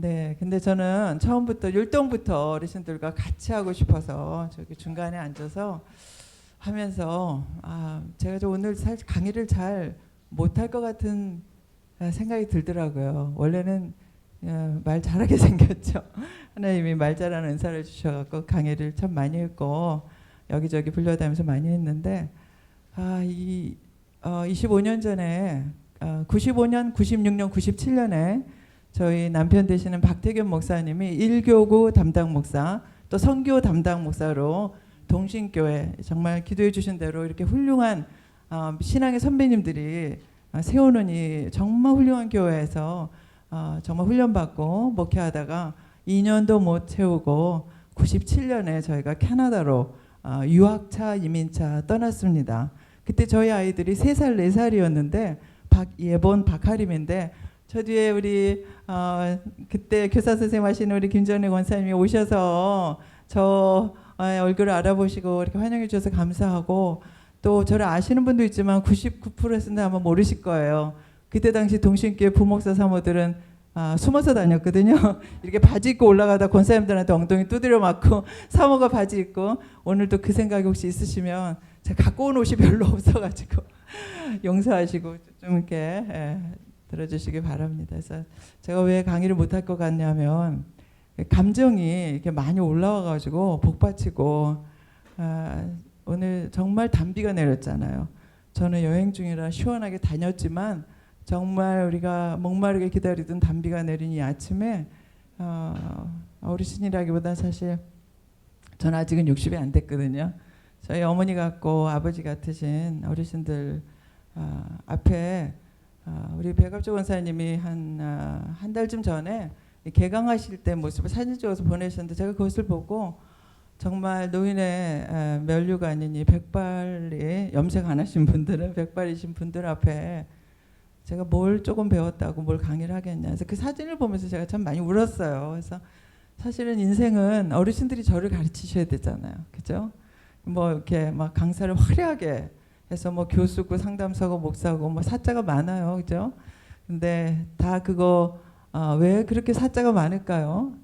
네, 근데 저는 처음부터 율동부터 어르신들과 같이 하고 싶어서 저기 중간에 앉아서 하면서 제가 저 오늘 사실 강의를 잘 못할 것 같은 생각이 들더라고요. 원래는 말 잘하게 생겼죠. 하나님이 말 잘하는 은사를 주셔갖고 강의를 참 많이 했고 여기저기 불려다니면서 많이 했는데 25년 전에 95년, 96년, 97년에 저희 남편 되시는 박태균 목사님이 일교구 담당 목사 또 선교 담당 목사로 동신교회 정말 기도해 주신 대로 이렇게 훌륭한 신앙의 선배님들이 세우는 이 정말 훌륭한 교회에서 정말 훈련받고 목회하다가 2년도 못 채우고 97년에 저희가 캐나다로 유학차 이민차 떠났습니다. 그때 저희 아이들이 3살 4살이었는데 박예본 박하림인데 저 뒤에 우리 그때 교사 선생님 하시는 우리 김전희 권사님이 오셔서 저 얼굴을 알아보시고 이렇게 환영해 주셔서 감사하고 또 저를 아시는 분도 있지만 99%는 아마 모르실 거예요. 그때 당시 동신교회 부목사 사모들은 숨어서 다녔거든요. 이렇게 바지 입고 올라가다 권사님들한테 엉덩이 두드려 맞고 사모가 바지 입고 오늘도 그 생각이 혹시 있으시면 제가 갖고 온 옷이 별로 없어가지고 용서하시고 좀 이렇게 들어주시기 바랍니다. 그래서 제가 왜 강의를 못할 것 같냐면 감정이 이렇게 많이 올라와가지고 복받치고 오늘 정말 단비가 내렸잖아요. 저는 여행 중이라 시원하게 다녔지만 정말 우리가 목마르게 기다리던 단비가 내린 이 아침에 어르신이라기보다 사실 저는 아직은 60이 안 됐거든요. 저희 어머니 같고 아버지 같으신 어르신들 앞에 우리 백합조 원사님이 한 달쯤 전에 개강하실 때 모습을 사진 찍어서 보내셨는데 제가 그것을 보고 정말 노인의 면류가 아닌 이 백발이 염색 안 하신 분들은 백발이신 분들 앞에 제가 뭘 조금 배웠다고 뭘 강의를 하겠냐. 그래서 그 사진을 보면서 제가 참 많이 울었어요. 그래서 사실은 인생은 어르신들이 저를 가르치셔야 되잖아요. 그죠? 뭐 이렇게 막 강사를 화려하게 해서 뭐 교수고 상담사고 목사고 뭐 사자가 많아요. 그죠? 근데 다 그거 왜 그렇게 사자가 많을까요?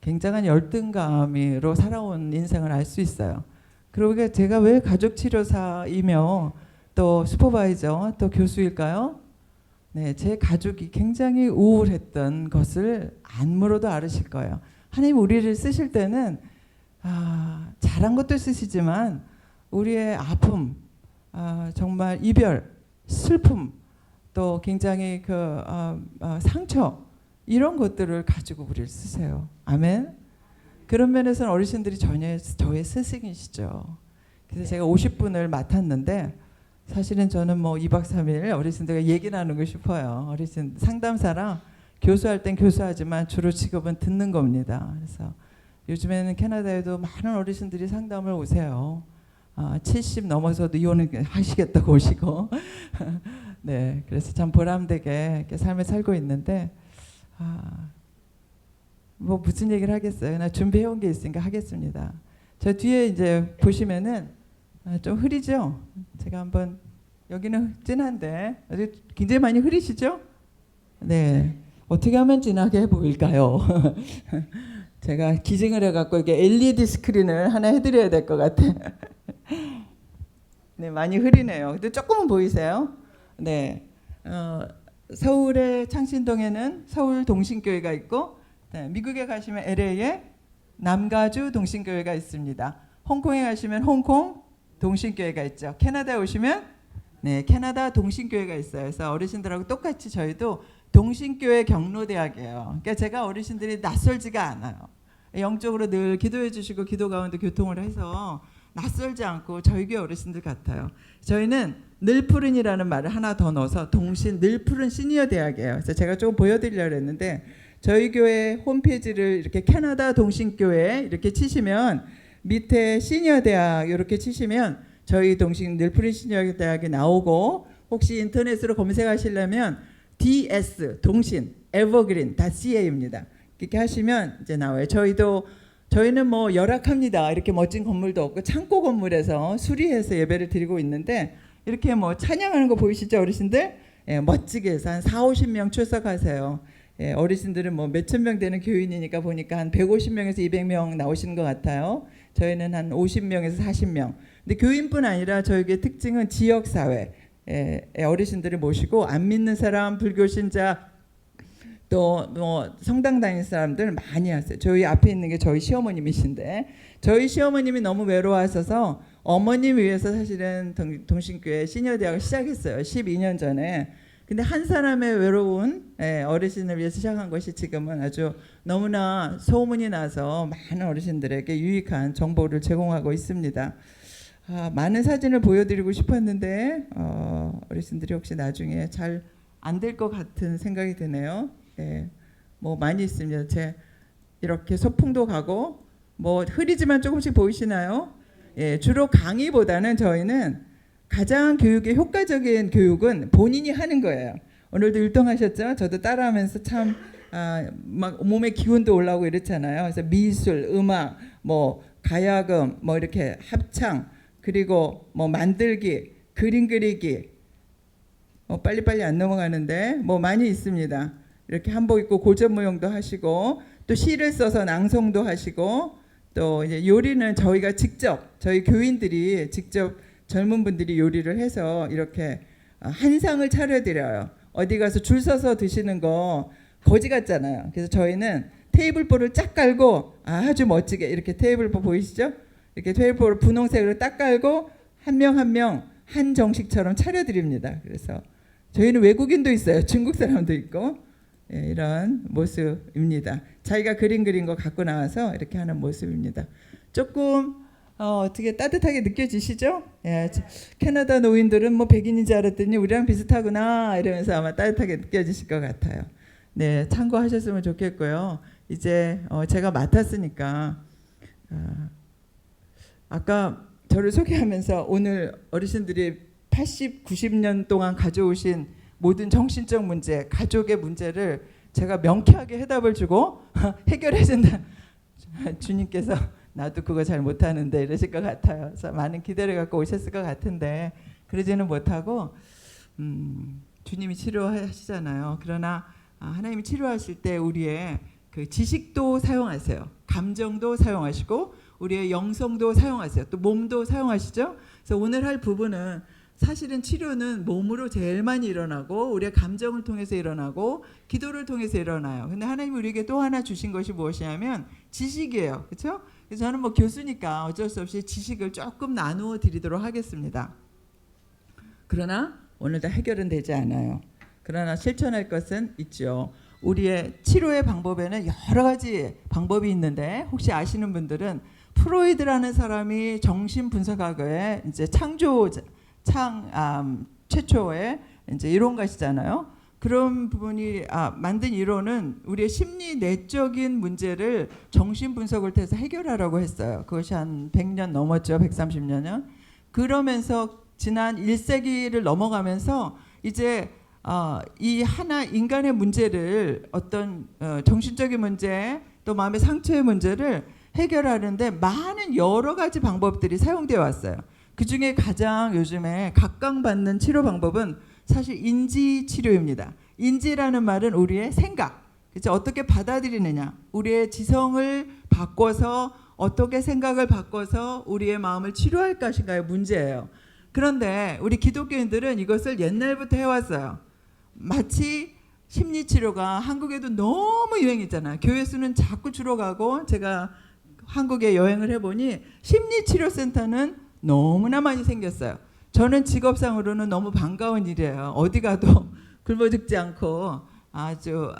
굉장한 열등감으로 살아온 인생을 알 수 있어요. 그러게 제가 왜 가족치료사이며 또 슈퍼바이저 또 교수일까요? 네, 제 가족이 굉장히 우울했던 것을 안 물어도 알으실 거예요. 하나님 우리를 쓰실 때는 잘한 것도 쓰시지만 우리의 아픔, 정말 이별, 슬픔, 또 굉장히 상처 이런 것들을 가지고 우리를 쓰세요. 아멘. 그런 면에서는 어르신들이 저의 스승이시죠. 그래서 제가 50분을 맡았는데 사실은 저는 뭐 2박 3일 어르신들과 얘기 나누고 싶어요. 어르신 상담사랑 교수할 땐 교수하지만 주로 직업은 듣는 겁니다. 그래서 요즘에는 캐나다에도 많은 어르신들이 상담을 오세요. 70 넘어서도 이혼을 하시겠다고 오시고 네, 그래서 참 보람되게 이렇게 삶을 살고 있는데 뭐 무슨 얘기를 하겠어요. 나 준비해온 게 있으니까 하겠습니다. 저 뒤에 이제 보시면은 좀 흐리죠. 제가 한번 여기는 진한데 아주 굉장히 많이 흐리시죠? 네, 어떻게 하면 진하게 보일까요? 제가 기증을 해갖고 이게 LED 스크린을 하나 해드려야 될 것 같아. 네, 많이 흐리네요. 근데 조금은 보이세요? 네, 서울의 창신동에는 서울 동신교회가 있고, 네, 미국에 가시면 LA에 남가주 동신교회가 있습니다. 홍콩에 가시면 홍콩 동신교회가 있죠. 캐나다에 오시면 네, 캐나다 동신교회가 있어요. 그래서 어르신들하고 똑같이 저희도 동신교회 경로대학이에요. 그러니까 제가 어르신들이 낯설지가 않아요. 영적으로 늘 기도해 주시고 기도 가운데 교통을 해서 낯설지 않고 저희 교회 어르신들 같아요. 저희는 늘푸른이라는 말을 하나 더 넣어서 동신 늘푸른 시니어 대학이에요. 그래서 제가 조금 보여드리려고 했는데 저희 교회 홈페이지를 이렇게 캐나다 동신교회 이렇게 치시면 밑에 시니어 대학 이렇게 치시면 저희 동신 늘푸른 시니어 대학이 나오고 혹시 인터넷으로 검색하시려면 DS 동신 evergreen.ca입니다. 이렇게 하시면 이제 나와요. 저희는 뭐 열악합니다. 이렇게 멋진 건물도 없고 창고 건물에서 수리해서 예배를 드리고 있는데 이렇게 뭐 찬양하는 거 보이시죠, 어르신들? 예, 멋지게 해서 한 40, 50명 출석하세요. 예, 어르신들은 뭐 몇천 명 되는 교인이니까 보니까 한 150명에서 200명 나오시는 것 같아요. 저희는 한 50명에서 40명. 근데 교인뿐 아니라 저희의 특징은 지역 사회 어르신들을 모시고 안 믿는 사람, 불교 신자 또 뭐 성당 다니는 사람들 많이 하세요. 저희 앞에 있는 게 저희 시어머님이신데 저희 시어머님이 너무 외로워하셔서 어머님 위해서 사실은 동신교회 시니어 대학을 시작했어요. 12년 전에. 근데 한 사람의 외로운 어르신을 위해서 시작한 것이 지금은 아주 너무나 소문이 나서 많은 어르신들에게 유익한 정보를 제공하고 있습니다. 많은 사진을 보여드리고 싶었는데 어르신들이 혹시 나중에 잘 안 될 것 같은 생각이 드네요. 뭐 많이 있습니다. 제 이렇게 소풍도 가고 뭐 흐리지만 조금씩 보이시나요? 주로 강의보다는 저희는 가장 교육의 효과적인 교육은 본인이 하는 거예요. 오늘도 율동하셨죠? 저도 따라하면서 참 막 몸에 기운도 올라오고 이렇잖아요. 그래서 미술, 음악, 뭐 가야금, 뭐 이렇게 합창, 그리고 뭐 만들기, 그림 그리기, 빨리빨리 안 넘어가는데 뭐 많이 있습니다. 이렇게 한복 입고 고전무용도 하시고 또 시를 써서 낭송도 하시고 또 이제 요리는 저희가 직접 저희 교인들이 직접 젊은 분들이 요리를 해서 이렇게 한 상을 차려드려요. 어디 가서 줄 서서 드시는 거 거지 같잖아요. 그래서 저희는 테이블보를 쫙 깔고 아주 멋지게 이렇게 테이블보 보이시죠? 이렇게 테이블보를 분홍색으로 딱 깔고 한 명 한 명 한 정식처럼 차려드립니다. 그래서 저희는 외국인도 있어요. 중국 사람도 있고 이런 모습입니다. 자기가 그림 그린 거 갖고 나와서 이렇게 하는 모습입니다. 조금 어떻게 따뜻하게 느껴지시죠? 캐나다 노인들은 뭐 백인인 줄 알았더니 우리랑 비슷하구나 이러면서 아마 따뜻하게 느껴지실 것 같아요. 네, 참고하셨으면 좋겠고요. 이제 제가 맡았으니까 아까 저를 소개하면서 오늘 어르신들이 80, 90년 동안 가져오신 모든 정신적 문제, 가족의 문제를 제가 명쾌하게 해답을 주고 해결해 준다. 주님께서 나도 그거 잘 못하는데 이러실 것 같아요. 그래서 많은 기대를 갖고 오셨을 것 같은데 그러지는 못하고 주님이 치료하시잖아요. 그러나 하나님이 치료하실 때 우리의 그 지식도 사용하세요. 감정도 사용하시고 우리의 영성도 사용하세요. 또 몸도 사용하시죠. 그래서 오늘 할 부분은 사실은 치료는 몸으로 제일 많이 일어나고 우리의 감정을 통해서 일어나고 기도를 통해서 일어나요. 근데 하나님이 우리에게 또 하나 주신 것이 무엇이냐면 지식이에요. 그렇죠? 그래서 저는 뭐 교수니까 어쩔 수 없이 지식을 조금 나누어 드리도록 하겠습니다. 그러나 오늘 다 해결은 되지 않아요. 그러나 실천할 것은 있죠. 우리의 치료의 방법에는 여러 가지 방법이 있는데 혹시 아시는 분들은 프로이드라는 사람이 정신분석학의 이제 최초의 이제 이론가시잖아요. 그런 부분이 만든 이론은 우리의 심리 내적인 문제를 정신 분석을 통해서 해결하라고 했어요. 그것이 한 100년 넘었죠. 130년. 그러면서 지난 1세기를 넘어가면서 이제 이 하나 인간의 문제를 어떤 정신적인 문제 또 마음의 상처의 문제를 해결하는데 많은 여러 가지 방법들이 사용되어 왔어요. 그중에 가장 요즘에 각광받는 치료 방법은 사실 인지 치료입니다. 인지라는 말은 우리의 생각, 그렇죠? 어떻게 받아들이느냐, 우리의 지성을 바꿔서 어떻게 생각을 바꿔서 우리의 마음을 치료할 것인가의 문제예요. 그런데 우리 기독교인들은 이것을 옛날부터 해왔어요. 마치 심리치료가 한국에도 너무 유행이잖아요. 교회 수는 자꾸 줄어가고 제가 한국에 여행을 해보니 심리치료센터는 너무나 많이 생겼어요. 저는 직업상으로는 너무 반가운 일이에요. 어디 가도 굶어 죽지 않고 아주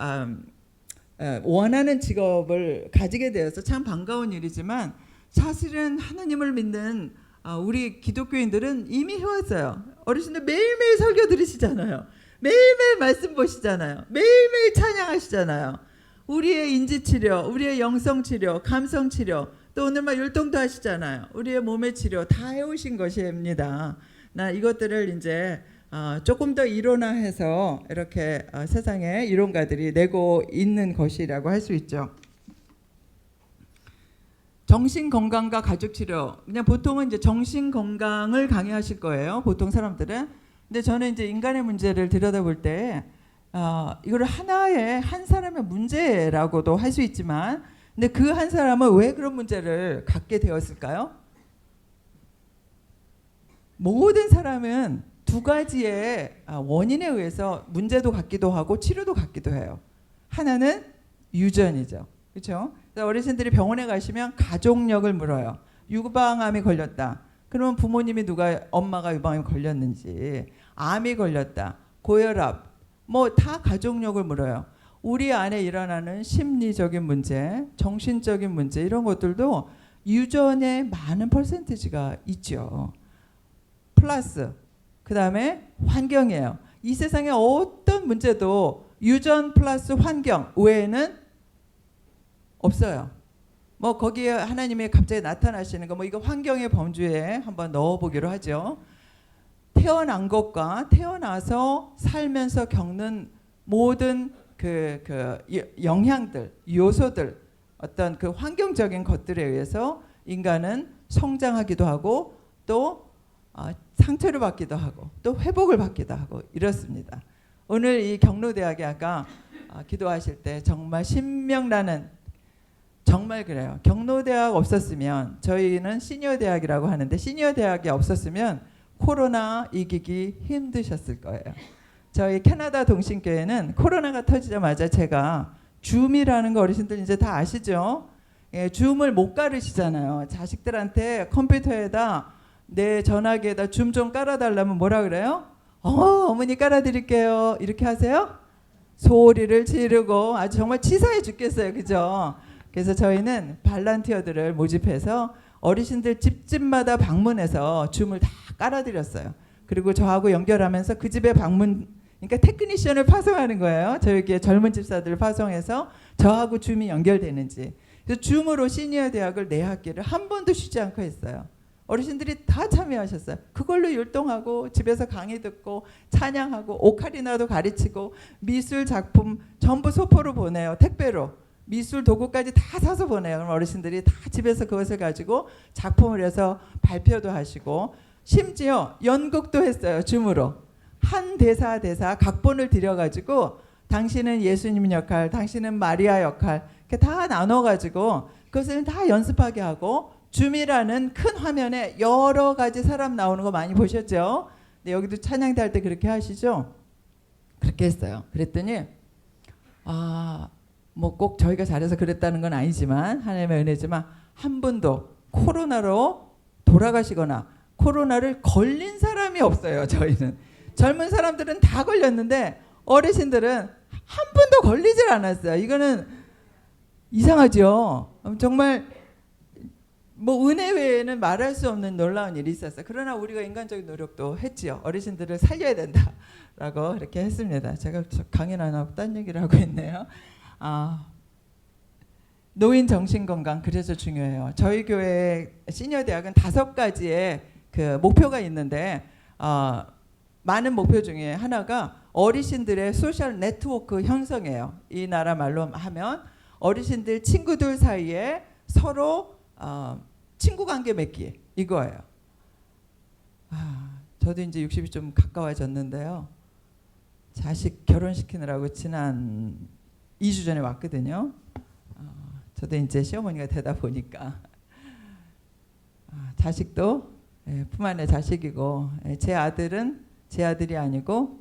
원하는 직업을 가지게 되어서 참 반가운 일이지만 사실은 하나님을 믿는 우리 기독교인들은 이미 해왔어요. 어르신들 매일매일 설교 들으시잖아요. 매일매일 말씀 보시잖아요. 매일매일 찬양하시잖아요. 우리의 인지치료, 우리의 영성치료, 감성치료, 또 오늘 막 율동도 하시잖아요. 우리의 몸의 치료 다 해오신 것입니다. 나 이것들을 이제 조금 더 이론화해서 이렇게 세상에 이론가들이 내고 있는 것이라고 할 수 있죠. 정신 건강과 가족 치료. 그냥 보통은 이제 정신 건강을 강의하실 거예요. 보통 사람들은. 근데 저는 이제 인간의 문제를 들여다볼 때 이거를 하나의 한 사람의 문제라고도 할 수 있지만, 근데 그 한 사람은 왜 그런 문제를 갖게 되었을까요? 모든 사람은 두 가지의 원인에 의해서 문제도 갖기도 하고 치료도 갖기도 해요. 하나는 유전이죠. 그렇죠? 어르신들이 병원에 가시면 가족력을 물어요. 유방암이 걸렸다. 그러면 부모님이 엄마가 유방암이 걸렸는지, 암이 걸렸다, 고혈압, 뭐 다 가족력을 물어요. 우리 안에 일어나는 심리적인 문제, 정신적인 문제 이런 것들도 유전에 많은 퍼센티지가 있죠. 플러스 그 다음에 환경이에요. 이 세상에 어떤 문제도 유전 플러스 환경 외에는 없어요. 뭐 거기에 하나님이 갑자기 나타나시는 거, 뭐 이거 환경의 범주에 한번 넣어보기로 하죠. 태어난 것과 태어나서 살면서 겪는 모든 그 영향들, 요소들, 어떤 그 환경적인 것들에 의해서 인간은 성장하기도 하고 또 상처를 받기도 하고 또 회복을 받기도 하고 이렇습니다. 오늘 이 경로대학에 아까 기도하실 때 정말 신명나는, 정말 그래요. 경로대학 없었으면, 저희는 시니어대학이라고 하는데 시니어대학이 없었으면 코로나 이기기 힘드셨을 거예요. 저희 캐나다 동신교회는 코로나가 터지자마자 제가 줌이라는 거 어르신들 이제 다 아시죠? 예, 줌을 못 가르치잖아요. 자식들한테 컴퓨터에다 내 전화기에다 줌 좀 깔아달라면 뭐라 그래요? 어머니 깔아드릴게요. 이렇게 하세요? 소리를 지르고 아주 정말 치사해 죽겠어요. 그죠? 그래서 저희는 발란티어들을 모집해서 어르신들 집집마다 방문해서 줌을 다 깔아드렸어요. 그리고 저하고 연결하면서 그 집에 그러니까 테크니션을 파송하는 거예요. 저에게 젊은 집사들을 파송해서 저하고 줌이 연결되는지. 그래서 줌으로 시니어 대학을 4학기를 한 번도 쉬지 않고 했어요. 어르신들이 다 참여하셨어요. 그걸로 율동하고 집에서 강의 듣고 찬양하고 오카리나도 가르치고 미술 작품 전부 소포로 보내요. 택배로. 미술 도구까지 다 사서 보내요. 그럼 어르신들이 다 집에서 그것을 가지고 작품을 해서 발표도 하시고 심지어 연극도 했어요. 줌으로. 한 대사 각본을 들여가지고 당신은 예수님 역할, 당신은 마리아 역할 이렇게 다 나눠가지고 그것을 다 연습하게 하고, 줌이라는 큰 화면에 여러 가지 사람 나오는 거 많이 보셨죠? 근데 여기도 찬양대 할 때 그렇게 하시죠? 그렇게 했어요. 그랬더니 뭐 꼭 저희가 잘해서 그랬다는 건 아니지만 하나님의 은혜지만 한 분도 코로나로 돌아가시거나 코로나를 걸린 사람이 없어요. 저희는 젊은 사람들은 다 걸렸는데 어르신들은 한 분도 걸리질 않았어요. 이거는 이상하죠. 정말 뭐 은혜 외에는 말할 수 없는 놀라운 일이 있었어요. 그러나 우리가 인간적인 노력도 했지요. 어르신들을 살려야 된다라고 이렇게 했습니다. 제가 강연 안 하고 딴 얘기를 하고 있네요. 노인 정신 건강 그래서 중요해요. 저희 교회 시니어 대학은 5가지의 그 목표가 있는데 많은 목표 중에 하나가 어르신들의 소셜 네트워크 형성이에요. 이 나라 말로 하면 어르신들 친구들 사이에 서로 친구 관계 맺기 이거예요. 저도 이제 60이 좀 가까워졌는데요. 자식 결혼시키느라고 지난 2주 전에 왔거든요. 저도 이제 시어머니가 되다 보니까 자식도 품 안의 자식이고 제 아들은 제 아들이 아니고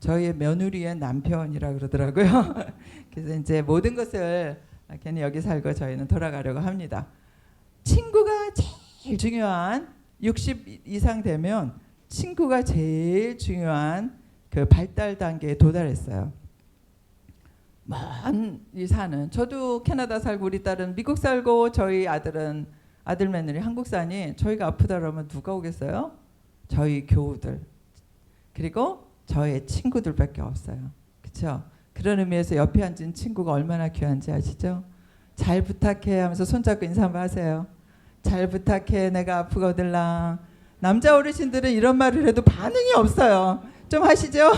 저희의 며느리의 남편이라 그러더라고요. 그래서 이제 모든 것을 괜히 여기 살고 저희는 돌아가려고 합니다. 친구가 제일 중요한 60 이상 되면 친구가 제일 중요한 그 발달 단계에 도달했어요. 먼이 사는 저도 캐나다 살고 우리 딸은 미국 살고 저희 아들 며느리 한국 사니 저희가 아프다 그러면 누가 오겠어요? 저희 교우들 그리고 저의 친구들밖에 없어요. 그렇죠? 그런 의미에서 옆에 앉은 친구가 얼마나 귀한지 아시죠? 잘 부탁해 하면서 손잡고 인사 한번 하세요. 잘 부탁해 내가 아프거들랑. 남자 어르신들은 이런 말을 해도 반응이 없어요. 좀 하시죠?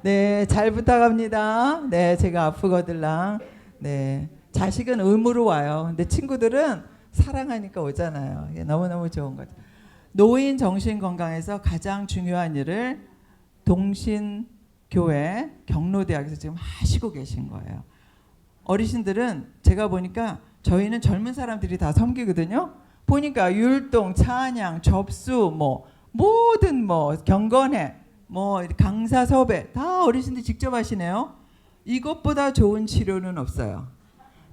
네, 잘 부탁합니다. 네, 제가 아프거들랑. 네, 자식은 의무로 와요. 근데 친구들은 사랑하니까 오잖아요. 이게 너무너무 좋은 거죠. 노인 정신 건강에서 가장 중요한 일을 동신 교회 경로대학에서 지금 하시고 계신 거예요. 어르신들은 제가 보니까 저희는 젊은 사람들이 다 섬기거든요. 보니까 율동, 찬양, 접수, 뭐 모든 뭐 경건회, 뭐 강사 섭외 다 어르신들이 직접 하시네요. 이것보다 좋은 치료는 없어요.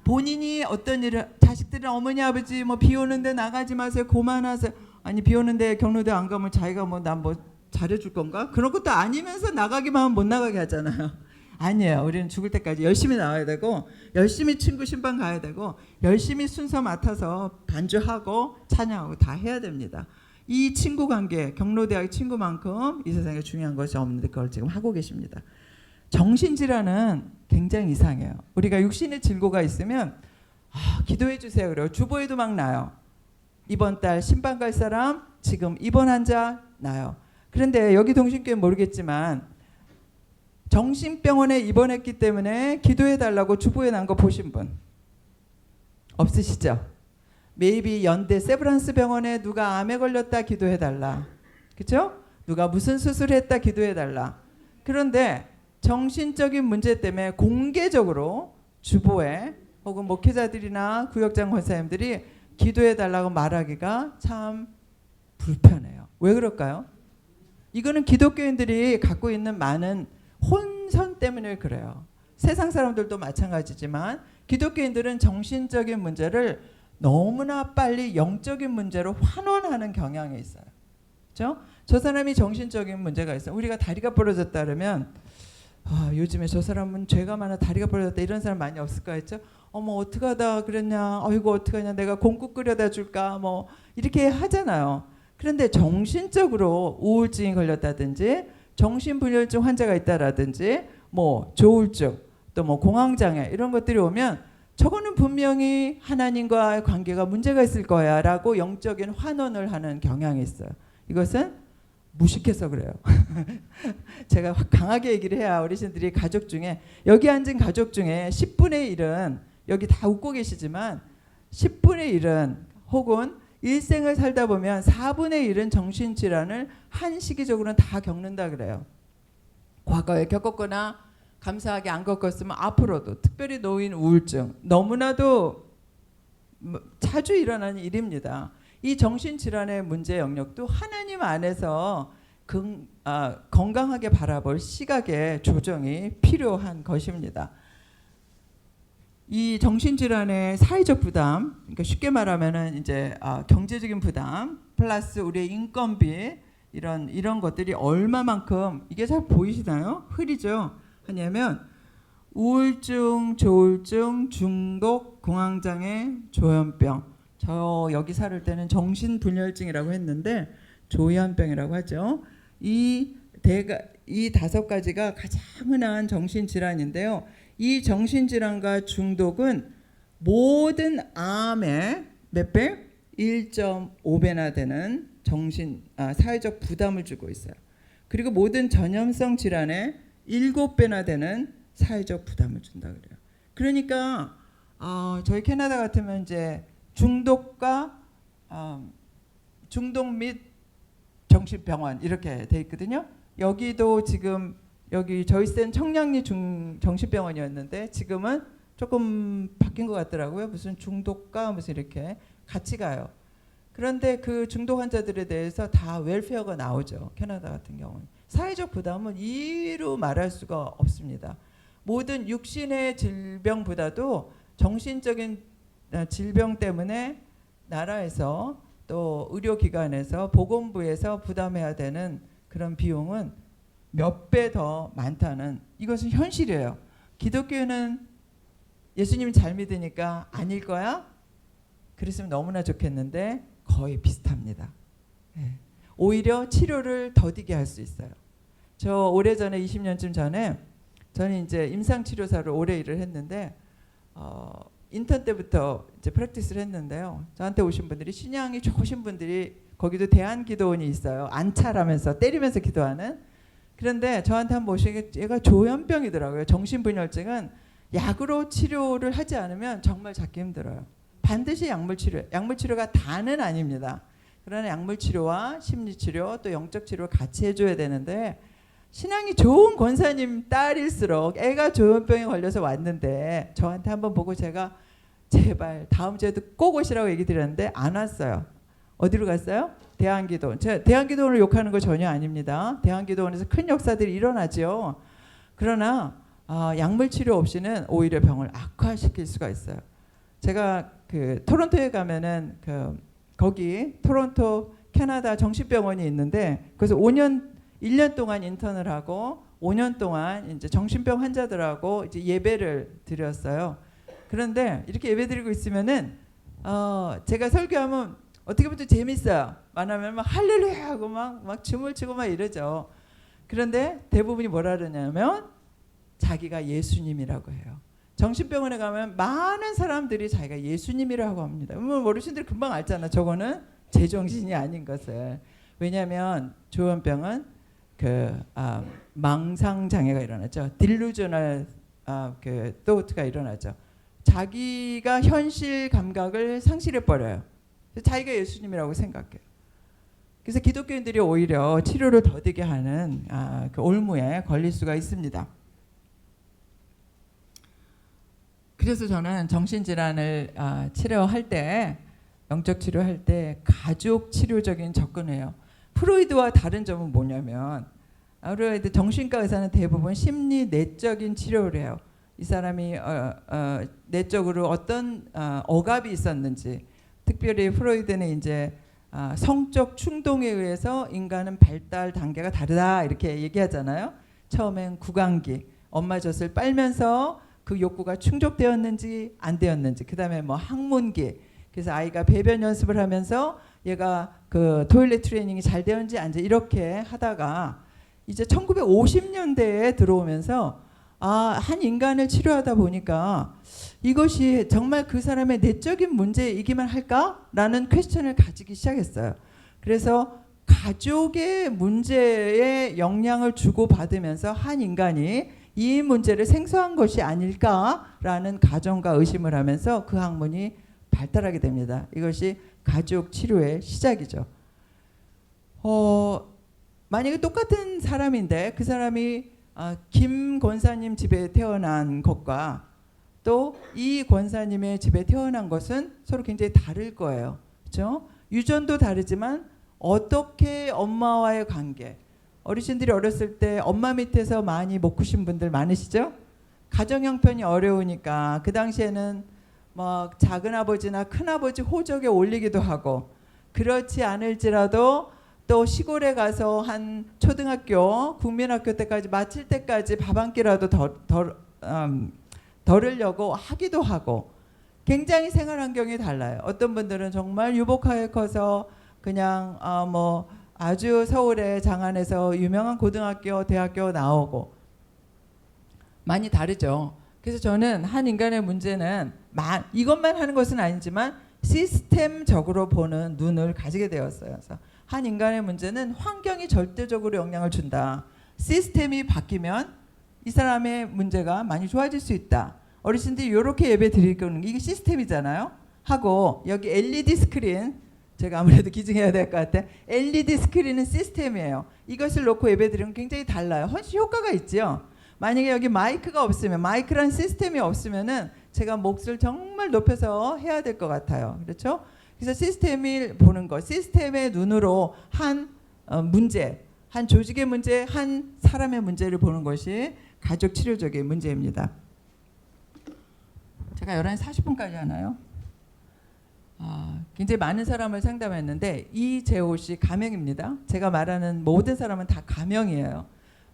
본인이 어떤 일을 자식들은 어머니 아버지 뭐 비 오는데 나가지 마세요. 고만하세요. 아니 비 오는데 경로대 안 가면 자기가 뭐 난 뭐 잘해줄 건가? 그런 것도 아니면서 나가기만 하면 못 나가게 하잖아요. 아니에요. 우리는 죽을 때까지 열심히 나와야 되고 열심히 친구 신방 가야 되고 열심히 순서 맡아서 반주하고 찬양하고 다 해야 됩니다. 이 친구 관계 경로대학 친구만큼 이 세상에 중요한 것이 없는데 그걸 지금 하고 계십니다. 정신질환은 굉장히 이상해요. 우리가 육신의 질고가 있으면 기도해 주세요. 그래요. 주보에도 막 나요. 이번 달 신방 갈 사람 지금 입원 환자 나요. 그런데 여기 동신교회 모르겠지만 정신병원에 입원했기 때문에 기도해 달라고 주보에 난 거 보신 분 없으시죠? 메이비 연대 세브란스 병원에 누가 암에 걸렸다 기도해 달라. 그렇죠? 누가 무슨 수술했다 기도해 달라. 그런데 정신적인 문제 때문에 공개적으로 주보에 혹은 목회자들이나 구역장 권사님들이 기도해 달라고 말하기가 참 불편해요. 왜 그럴까요? 이거는 기독교인들이 갖고 있는 많은 혼선 때문에 그래요. 세상 사람들도 마찬가지지만 기독교인들은 정신적인 문제를 너무나 빨리 영적인 문제로 환원하는 경향이 있어요. 그렇죠? 저 사람이 정신적인 문제가 있어요. 우리가 다리가 부러졌다 그러면 요즘에 저 사람은 죄가 많아 다리가 부러졌다 이런 사람 많이 없을까 했죠. 어머 어떡하다 그랬냐. 어이구 어떡하냐. 내가 공국 끓여다 줄까. 뭐 이렇게 하잖아요. 그런데 정신적으로 우울증이 걸렸다든지 정신분열증 환자가 있다라든지 뭐 조울증 또 뭐 공황장애 이런 것들이 오면 저거는 분명히 하나님과의 관계가 문제가 있을 거야 라고 영적인 환원을 하는 경향이 있어요. 이것은 무식해서 그래요. 제가 강하게 얘기를 해야 어르신들이 가족 중에 여기 앉은 가족 중에 10분의 1은 여기 다 웃고 계시지만 10분의 1은 혹은 일생을 살다 보면 4분의 1은 정신질환을 한 시기적으로는 다 겪는다 그래요. 과거에 겪었거나 감사하게 안 겪었으면 앞으로도 특별히 노인 우울증 너무나도 자주 일어나는 일입니다. 이 정신질환의 문제 영역도 하나님 안에서 건강하게 바라볼 시각의 조정이 필요한 것입니다. 이 정신질환의 사회적 부담, 그러니까 쉽게 말하면은 이제 경제적인 부담 플러스 우리의 인건비 이런 것들이 얼마만큼 이게 잘 보이시나요? 흐리죠. 하냐면 우울증, 조울증, 중독, 공황장애, 조현병. 저 여기 살을 때는 정신분열증이라고 했는데 조현병이라고 하죠. 이 5가지가 가장 흔한 정신질환인데요. 이 정신질환과 중독은 모든 암의 몇 배? 1.5배나 되는 사회적 부담을 주고 있어요. 그리고 모든 전염성 질환의 7배나 되는 사회적 부담을 준다 그래요. 그러니까 저희 캐나다 같으면 이제 중독과 중독 및 정신병원 이렇게 돼 있거든요. 여기도 지금 여기 저희센 청량리 정신병원이었는데 지금은 조금 바뀐 것 같더라고요. 무슨 중독과 무슨 이렇게 같이 가요. 그런데 그 중독 환자들에 대해서 다 웰페어가 나오죠. 캐나다 같은 경우는. 사회적 부담은 이루 말할 수가 없습니다. 모든 육신의 질병보다도 정신적인 질병 때문에 나라에서 또 의료기관에서 보건부에서 부담해야 되는 그런 비용은 몇 배 더 많다는 이것은 현실이에요. 기독교는 예수님을 잘 믿으니까 아닐 거야? 그랬으면 너무나 좋겠는데 거의 비슷합니다. 네. 오히려 치료를 더디게 할 수 있어요. 저 오래전에 20년쯤 전에 저는 이제 임상치료사로 오래 일을 했는데 인턴 때부터 이제 프랙티스를 했는데요. 저한테 오신 분들이 신앙이 좋으신 분들이 거기도 대한기도원이 있어요. 안찰하면서 때리면서 기도하는. 그런데 저한테 한번 오시게 얘가 조현병이더라고요. 정신분열증은 약으로 치료를 하지 않으면 정말 잡기 힘들어요. 반드시 약물치료. 약물치료가 다는 아닙니다. 그러나 약물치료와 심리치료 또 영적치료를 같이 해줘야 되는데 신앙이 좋은 권사님 딸일수록 애가 조현병에 걸려서 왔는데 저한테 한번 보고 제가 제발 다음 주에도 꼭 오시라고 얘기 드렸는데 안 왔어요. 어디로 갔어요? 대한기도원. 제가 대한기도원을 욕하는 거 전혀 아닙니다. 대한기도원에서 큰 역사들이 일어나죠. 그러나 약물 치료 없이는 오히려 병을 악화시킬 수가 있어요. 제가 그 토론토에 가면은 거기 토론토 캐나다 정신병원이 있는데 그래서 1년 동안 인턴을 하고 5년 동안 이제 정신병 환자들하고 이제 예배를 드렸어요. 그런데 이렇게 예배 드리고 있으면은 제가 설교하면 어떻게 보면 좀 재밌어요. 만하면 막 할렐루야 하고 막 춤을 추고 막 이러죠. 그런데 대부분이 뭐라 그러냐면 자기가 예수님이라고 해요. 정신병원에 가면 많은 사람들이 자기가 예수님이라고 합니다. 어르신들이 금방 알잖아. 저거는 제정신이 아닌 것을. 왜냐하면 조현병은 망상 장애가 일어나죠. 딜루저널 thought가 일어나죠. 자기가 현실 감각을 상실해 버려요. 자기가 예수님이라고 생각해요. 그래서 기독교인들이 오히려 치료를 더디게 하는 그 올무에 걸릴 수가 있습니다. 그래서 저는 정신질환을 치료할 때, 영적 치료할 때 가족 치료적인 접근해요. 프로이드와 다른 점은 뭐냐면 프로이드 정신과 의사는 대부분 심리 내적인 치료를 해요. 이 사람이 내적으로 어떤 억압이 있었는지, 특별히 프로이드는 이제 성적 충동에 의해서 인간은 발달 단계가 다르다 이렇게 얘기하잖아요. 처음엔 구강기, 엄마 젖을 빨면서 그 욕구가 충족되었는지 안 되었는지, 그 다음에 뭐 학문기, 그래서 아이가 배변 연습을 하면서 얘가 그 토일렛 트레이닝이 잘 되었는지 안 돼, 이렇게 하다가 이제 1950년대에 들어오면서 한 인간을 치료하다 보니까 이것이 정말 그 사람의 내적인 문제이기만 할까라는 퀘스천을 가지기 시작했어요. 그래서 가족의 문제에 영향을 주고받으면서 한 인간이 이 문제를 생소한 것이 아닐까라는 가정과 의심을 하면서 그 학문이 발달하게 됩니다. 이것이 가족 치료의 시작이죠. 만약에 똑같은 사람인데 그 사람이 김 권사님 집에 태어난 것과 또 이 권사님의 집에 태어난 것은 서로 굉장히 다를 거예요. 그렇죠? 유전도 다르지만 어떻게 엄마와의 관계, 어르신들이 어렸을 때 엄마 밑에서 많이 못 크신 분들 많으시죠? 가정 형편이 어려우니까 그 당시에는 뭐 작은 아버지나 큰 아버지 호적에 올리기도 하고, 그렇지 않을지라도 또 시골에 가서 한 초등학교, 국민학교 때까지 마칠 때까지 밥 한 끼라도 덜으려고 하기도 하고, 굉장히 생활 환경이 달라요. 어떤 분들은 정말 유복하게 커서 그냥 뭐 아주 서울의 장안에서 유명한 고등학교, 대학교 나오고 많이 다르죠. 그래서 저는 한 인간의 문제는 이것만 하는 것은 아니지만 시스템적으로 보는 눈을 가지게 되었어요. 그래서 한 인간의 문제는 환경이 절대적으로 영향을 준다. 시스템이 바뀌면 이 사람의 문제가 많이 좋아질 수 있다. 어르신들이 이렇게 예배 드릴 거는 이게 시스템이잖아요. 하고 여기 LED 스크린, 제가 아무래도 기증해야 될 것 같아. LED 스크린은 시스템이에요. 이것을 놓고 예배 드리면 굉장히 달라요. 훨씬 효과가 있죠. 만약에 여기 마이크가 없으면, 마이크란 시스템이 없으면은 제가 몫을 정말 높여서 해야 될 것 같아요. 그렇죠? 그래서 시스템을 보는 것, 시스템의 눈으로 한 문제, 한 조직의 문제, 한 사람의 문제를 보는 것이 가족 치료적인 문제입니다. 제가 11시 40분까지 하나요? 굉장히 많은 사람을 상담했는데 이재호 씨 가명입니다. 제가 말하는 모든 사람은 다 가명이에요.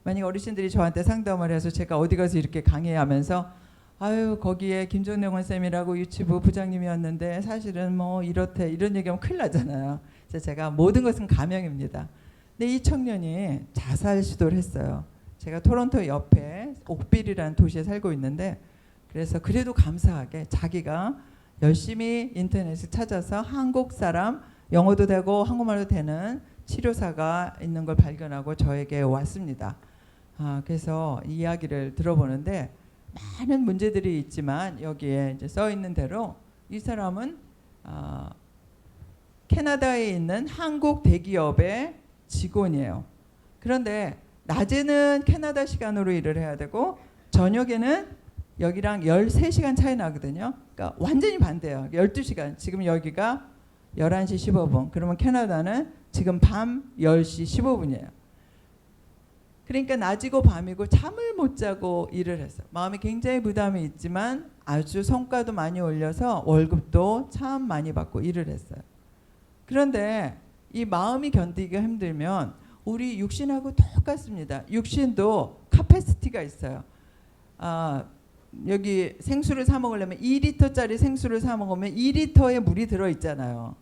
만약 어르신들이 저한테 상담을 해서 제가 어디 가서 이렇게 강의하면서 아유 거기에 김종래 원쌤이라고 유치부 부장님이었는데 사실은 뭐 이렇대 이런 얘기하면 큰일 나잖아요. 그래서 제가 모든 것은 가명입니다. 근데 이 청년이 자살 시도를 했어요. 제가 토론토 옆에 옥빌이라는 도시에 살고 있는데, 그래서 그래도 감사하게 자기가 열심히 인터넷을 찾아서 한국 사람, 영어도 되고 한국말도 되는 치료사가 있는 걸 발견하고 저에게 왔습니다. 그래서 이 이야기를 들어보는데 많은 문제들이 있지만 여기에 이제 써 있는 대로 이 사람은 캐나다에 있는 한국 대기업의 직원이에요. 그런데 낮에는 캐나다 시간으로 일을 해야 되고 저녁에는 여기랑 13시간 차이 나거든요. 그러니까 완전히 반대예요. 12시간. 지금 여기가 11시 15분. 그러면 캐나다는 지금 밤 10시 15분이에요. 그러니까 낮이고 밤이고 잠을 못 자고 일을 했어요. 마음이 굉장히 부담이 있지만 아주 성과도 많이 올려서 월급도 참 많이 받고 일을 했어요. 그런데 이 마음이 견디기가 힘들면 우리 육신하고 똑같습니다. 육신도 카패시티가 있어요. 여기 생수를 사 먹으려면 2리터짜리 생수를 사 먹으면 2리터의 물이 들어있잖아요.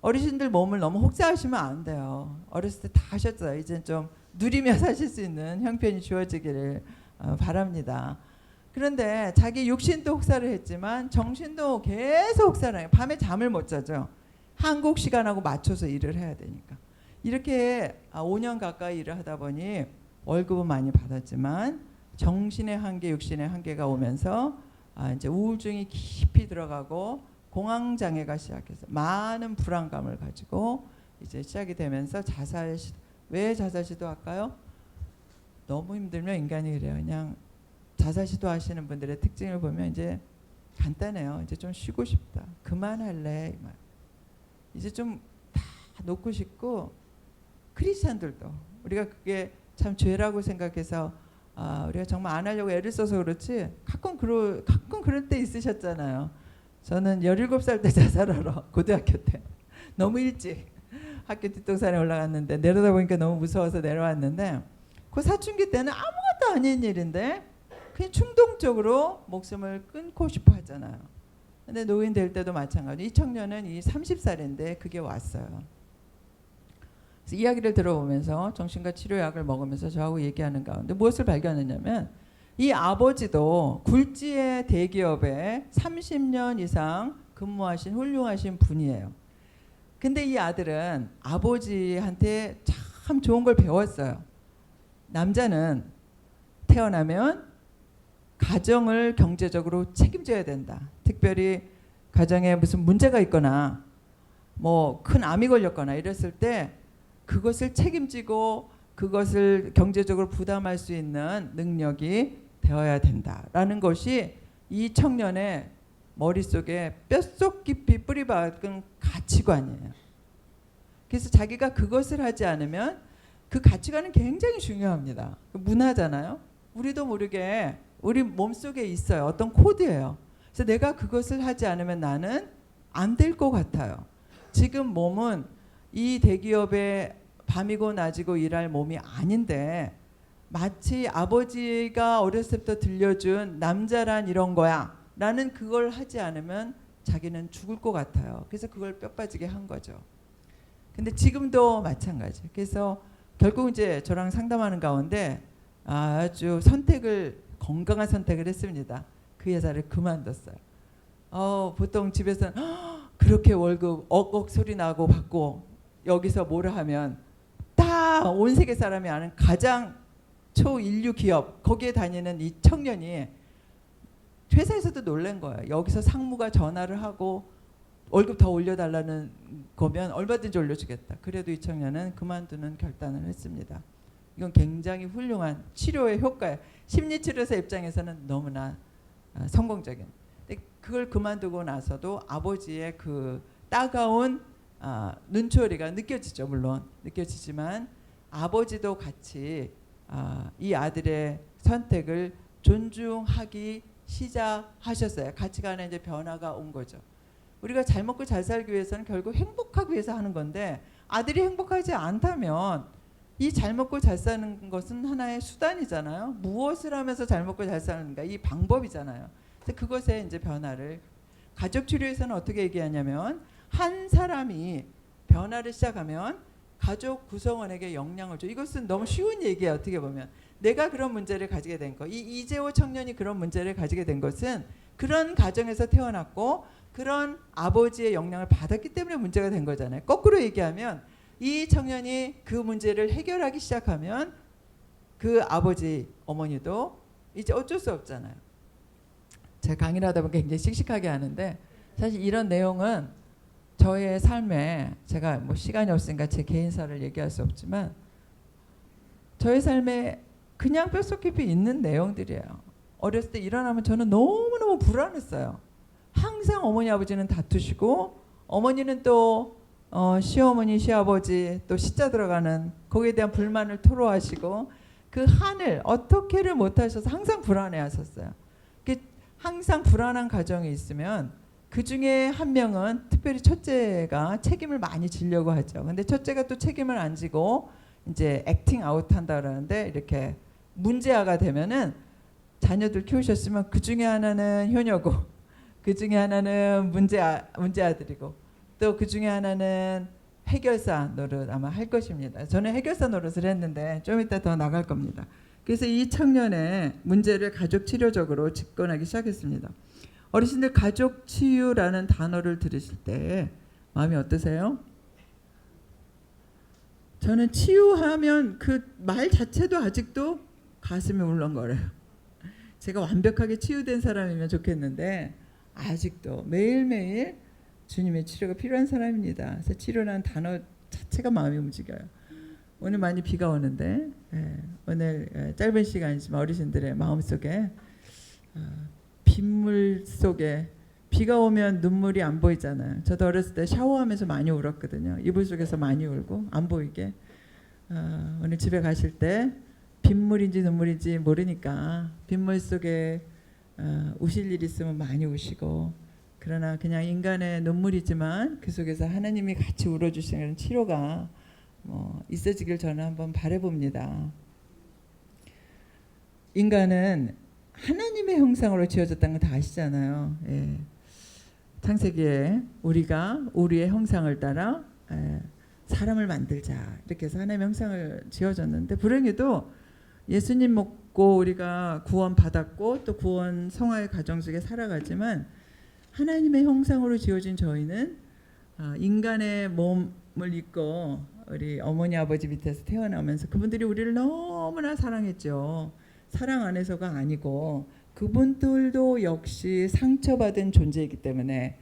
어르신들 몸을 너무 혹사하시면 안 돼요. 어렸을 때 다 하셨어요. 이제는 좀 누리며 사실 수 있는 형편이 주어지기를 바랍니다. 그런데 자기 육신도 혹사를 했지만 정신도 계속 혹사를 해요. 밤에 잠을 못 자죠. 한국 시간하고 맞춰서 일을 해야 되니까. 이렇게 5년 가까이 일을 하다 보니 월급은 많이 받았지만 정신의 한계, 육신의 한계가 오면서 이제 우울증이 깊이 들어가고 공황 장애가 시작해서 많은 불안감을 가지고 이제 시작이 되면서 자살 시도. 왜 자살 시도할까요? 너무 힘들면 인간이 그래요. 그냥 자살 시도하시는 분들의 특징을 보면 이제 간단해요. 이제 좀 쉬고 싶다. 그만할래. 이 말. 이제 좀 다 놓고 싶고 크리스찬들도 우리가 그게 참 죄라고 생각해서 우리가 정말 안 하려고 애를 써서 그렇지 가끔 그럴 때 있으셨잖아요. 저는 17살 때 자살하러 고등학교 때 너무 일찍 학교 뒷동산에 올라갔는데 내려다 보니까 너무 무서워서 내려왔는데 그 사춘기 때는 아무것도 아닌 일인데 그냥 충동적으로 목숨을 끊고 싶어 하잖아요. 근데 노인 될 때도 마찬가지. 이 청년은 이 30살인데 그게 왔어요. 그래서 이야기를 들어보면서 정신과 치료약을 먹으면서 저하고 얘기하는 가운데 무엇을 발견했냐면 이 아버지도 굴지의 대기업에 30년 이상 근무하신 훌륭하신 분이에요. 근데 이 아들은 아버지한테 참 좋은 걸 배웠어요. 남자는 태어나면 가정을 경제적으로 책임져야 된다. 특별히 가정에 무슨 문제가 있거나 뭐 큰 암이 걸렸거나 이랬을 때 그것을 책임지고 그것을 경제적으로 부담할 수 있는 능력이 되어야 된다라는 것이 이 청년의 머릿속에 뼛속 깊이 뿌리박은 가치관이에요. 그래서 자기가 그것을 하지 않으면 그 가치관은 굉장히 중요합니다. 문화잖아요. 우리도 모르게 우리 몸속에 있어요. 어떤 코드예요. 그래서 내가 그것을 하지 않으면 나는 안 될 것 같아요. 지금 몸은 이 대기업에 밤이고 낮이고 일할 몸이 아닌데 마치 아버지가 어렸을 때부터 들려준 남자란 이런 거야 라는 그걸 하지 않으면 자기는 죽을 것 같아요. 그래서 그걸 뼈 빠지게 한 거죠. 근데 지금도 마찬가지. 그래서 결국 이제 저랑 상담하는 가운데 아주 건강한 선택을 했습니다. 그 회사를 그만뒀어요. 보통 집에서는 그렇게 월급 억억 소리 나고 받고 여기서 뭐라 하면 다 온 세계 사람이 아는 가장 초인류 기업 거기에 다니는 이 청년이 회사에서도 놀란 거예요. 여기서 상무가 전화를 하고 월급 더 올려달라는 거면 얼마든지 올려주겠다. 그래도 이 청년은 그만두는 결단을 했습니다. 이건 굉장히 훌륭한 치료의 효과예요. 심리치료사 입장에서는 너무나 성공적인. 근데 그걸 그만두고 나서도 아버지의 그 따가운 눈초리가 느껴지죠. 물론 느껴지지만 아버지도 같이 이 아들의 선택을 존중하기 시작하셨어요. 가치관에 이제 변화가 온 거죠. 우리가 잘 먹고 잘 살기 위해서는 결국 행복하기 위해서 하는 건데 아들이 행복하지 않다면 이 잘 먹고 잘 사는 것은 하나의 수단이잖아요. 무엇을 하면서 잘 먹고 잘 사는가 이 방법이잖아요. 그래서 그것에 이제 변화를 가족 치료에서는 어떻게 얘기하냐면 한 사람이 변화를 시작하면 가족 구성원에게 영향을 줘. 이것은 너무 쉬운 얘기예요. 어떻게 보면 내가 그런 문제를 가지게 된 거. 이 이재호 청년이 그런 문제를 가지게 된 것은 그런 가정에서 태어났고 그런 아버지의 영향을 받았기 때문에 문제가 된 거잖아요. 거꾸로 얘기하면 이 청년이 그 문제를 해결하기 시작하면 그 아버지, 어머니도 이제 어쩔 수 없잖아요. 제가 강의를 하다 보니까 굉장히 씩씩하게 하는데 사실 이런 내용은 저의 삶에 제가 뭐 시간이 없으니까 제 개인사를 얘기할 수 없지만 저의 삶에 그냥 뼛속 깊이 있는 내용들이에요. 어렸을 때 일어나면 저는 너무너무 불안했어요. 항상 어머니 아버지는 다투시고 어머니는 또 시어머니 시아버지 또 시자 들어가는 거기에 대한 불만을 토로하시고 그 한을 어떻게를 못하셔서 항상 불안해하셨어요. 항상 불안한 가정이 있으면 그 중에 한 명은 특별히 첫째가 책임을 많이 지려고 하죠. 근데 첫째가 또 책임을 안 지고 이제 액팅 아웃 한다 그러는데 이렇게 문제아가 되면은 자녀들 키우셨으면 그 중에 하나는 효녀고 그 중에 하나는 문제아들이고 또 그 중에 하나는 해결사 노릇 아마 할 것입니다. 저는 해결사 노릇을 했는데 좀 이따 더 나갈 겁니다. 그래서 이 청년의 문제를 가족 치료적으로 집권하기 시작했습니다. 어르신들 가족 치유라는 단어를 들으실 때 마음이 어떠세요? 저는 치유하면 그 말 자체도 아직도 가슴이 울렁거려요. 제가 완벽하게 치유된 사람이면 좋겠는데 아직도 매일매일 주님의 치료가 필요한 사람입니다. 그래서 치료라는 단어 자체가 마음이 움직여요. 오늘 많이 비가 오는데 오늘 짧은 시간이지만 어르신들의 마음속에 빗물 속에 비가 오면 눈물이 안 보이잖아요. 저도 어렸을 때 샤워하면서 많이 울었거든요. 이불 속에서 많이 울고 안 보이게. 오늘 집에 가실 때 빗물인지 눈물인지 모르니까 빗물 속에 우실 일 있으면 많이 우시고 그러나 그냥 인간의 눈물이지만 그 속에서 하나님이 같이 울어주시는 치료가 있어지길 저는 한번 바라봅니다. 인간은 하나님의 형상으로 지어졌다는 거 다 아시잖아요. 예. 창세기에 우리가 우리의 형상을 따라 사람을 만들자 이렇게 해서 하나님의 형상을 지어졌는데 불행히도 예수님 믿고 우리가 구원 받았고 또 구원 성화의 가정 속에 살아가지만 하나님의 형상으로 지어진 저희는 인간의 몸을 입고 우리 어머니 아버지 밑에서 태어나면서 그분들이 우리를 너무나 사랑했죠. 사랑 안에서가 아니고 그분들도 역시 상처받은 존재이기 때문에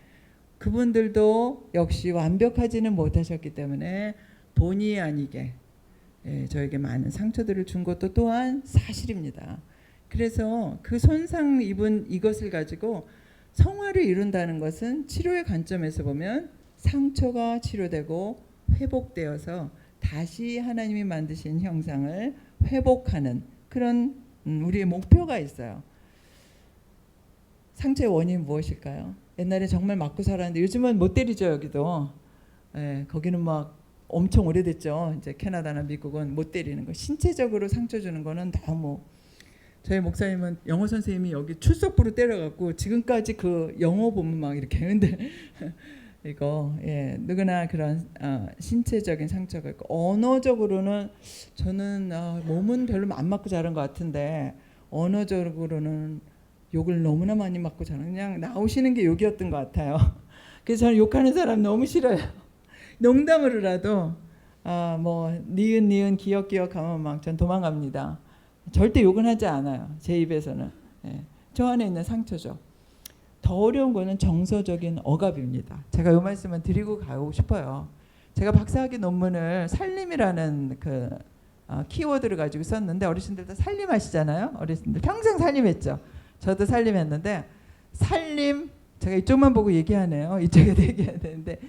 그분들도 역시 완벽하지는 못하셨기 때문에 본의 아니게 저에게 많은 상처들을 준 것도 또한 사실입니다. 그래서 그 손상 입은 이것을 가지고 성화를 이룬다는 것은 치료의 관점에서 보면 상처가 치료되고 회복되어서 다시 하나님이 만드신 형상을 회복하는 그런 우리의 목표가 있어요. 상처의 원인이 무엇일까요? 옛날에 정말 맞고 살았는데 요즘은 못 때리죠. 여기도 거기는 막 엄청 오래됐죠. 이제 캐나다나 미국은 못 때리는 거. 신체적으로 상처 주는 거는 너무. 저희 목사님은 영어 선생님이 여기 출석부로 때려갖고 지금까지 그 영어 보면 막 이렇게 근데 이거 누구나 그런 신체적인 상처가 있고 언어적으로는 저는 몸은 별로 안 맞고 자란 것 같은데 언어적으로는 욕을 너무나 많이 맞고 자란 그냥 나오시는 게 욕이었던 것 같아요. 그래서 저는 욕하는 사람 너무 싫어요. 농담으로라도 뭐 니은 기억 하면 막 전 도망갑니다. 절대 욕은 하지 않아요. 제 입에서는. 저 안에 있는 상처죠. 더 어려운 거는 정서적인 억압입니다. 제가 이 말씀을 드리고 가고 싶어요. 제가 박사학위 논문을 살림이라는 그 키워드를 가지고 썼는데 어르신들 다 살림하시잖아요. 어르신들 평생 살림했죠. 저도 살림했는데 살림 제가 이쪽만 보고 얘기하네요. 이쪽에도 얘기해야 되는데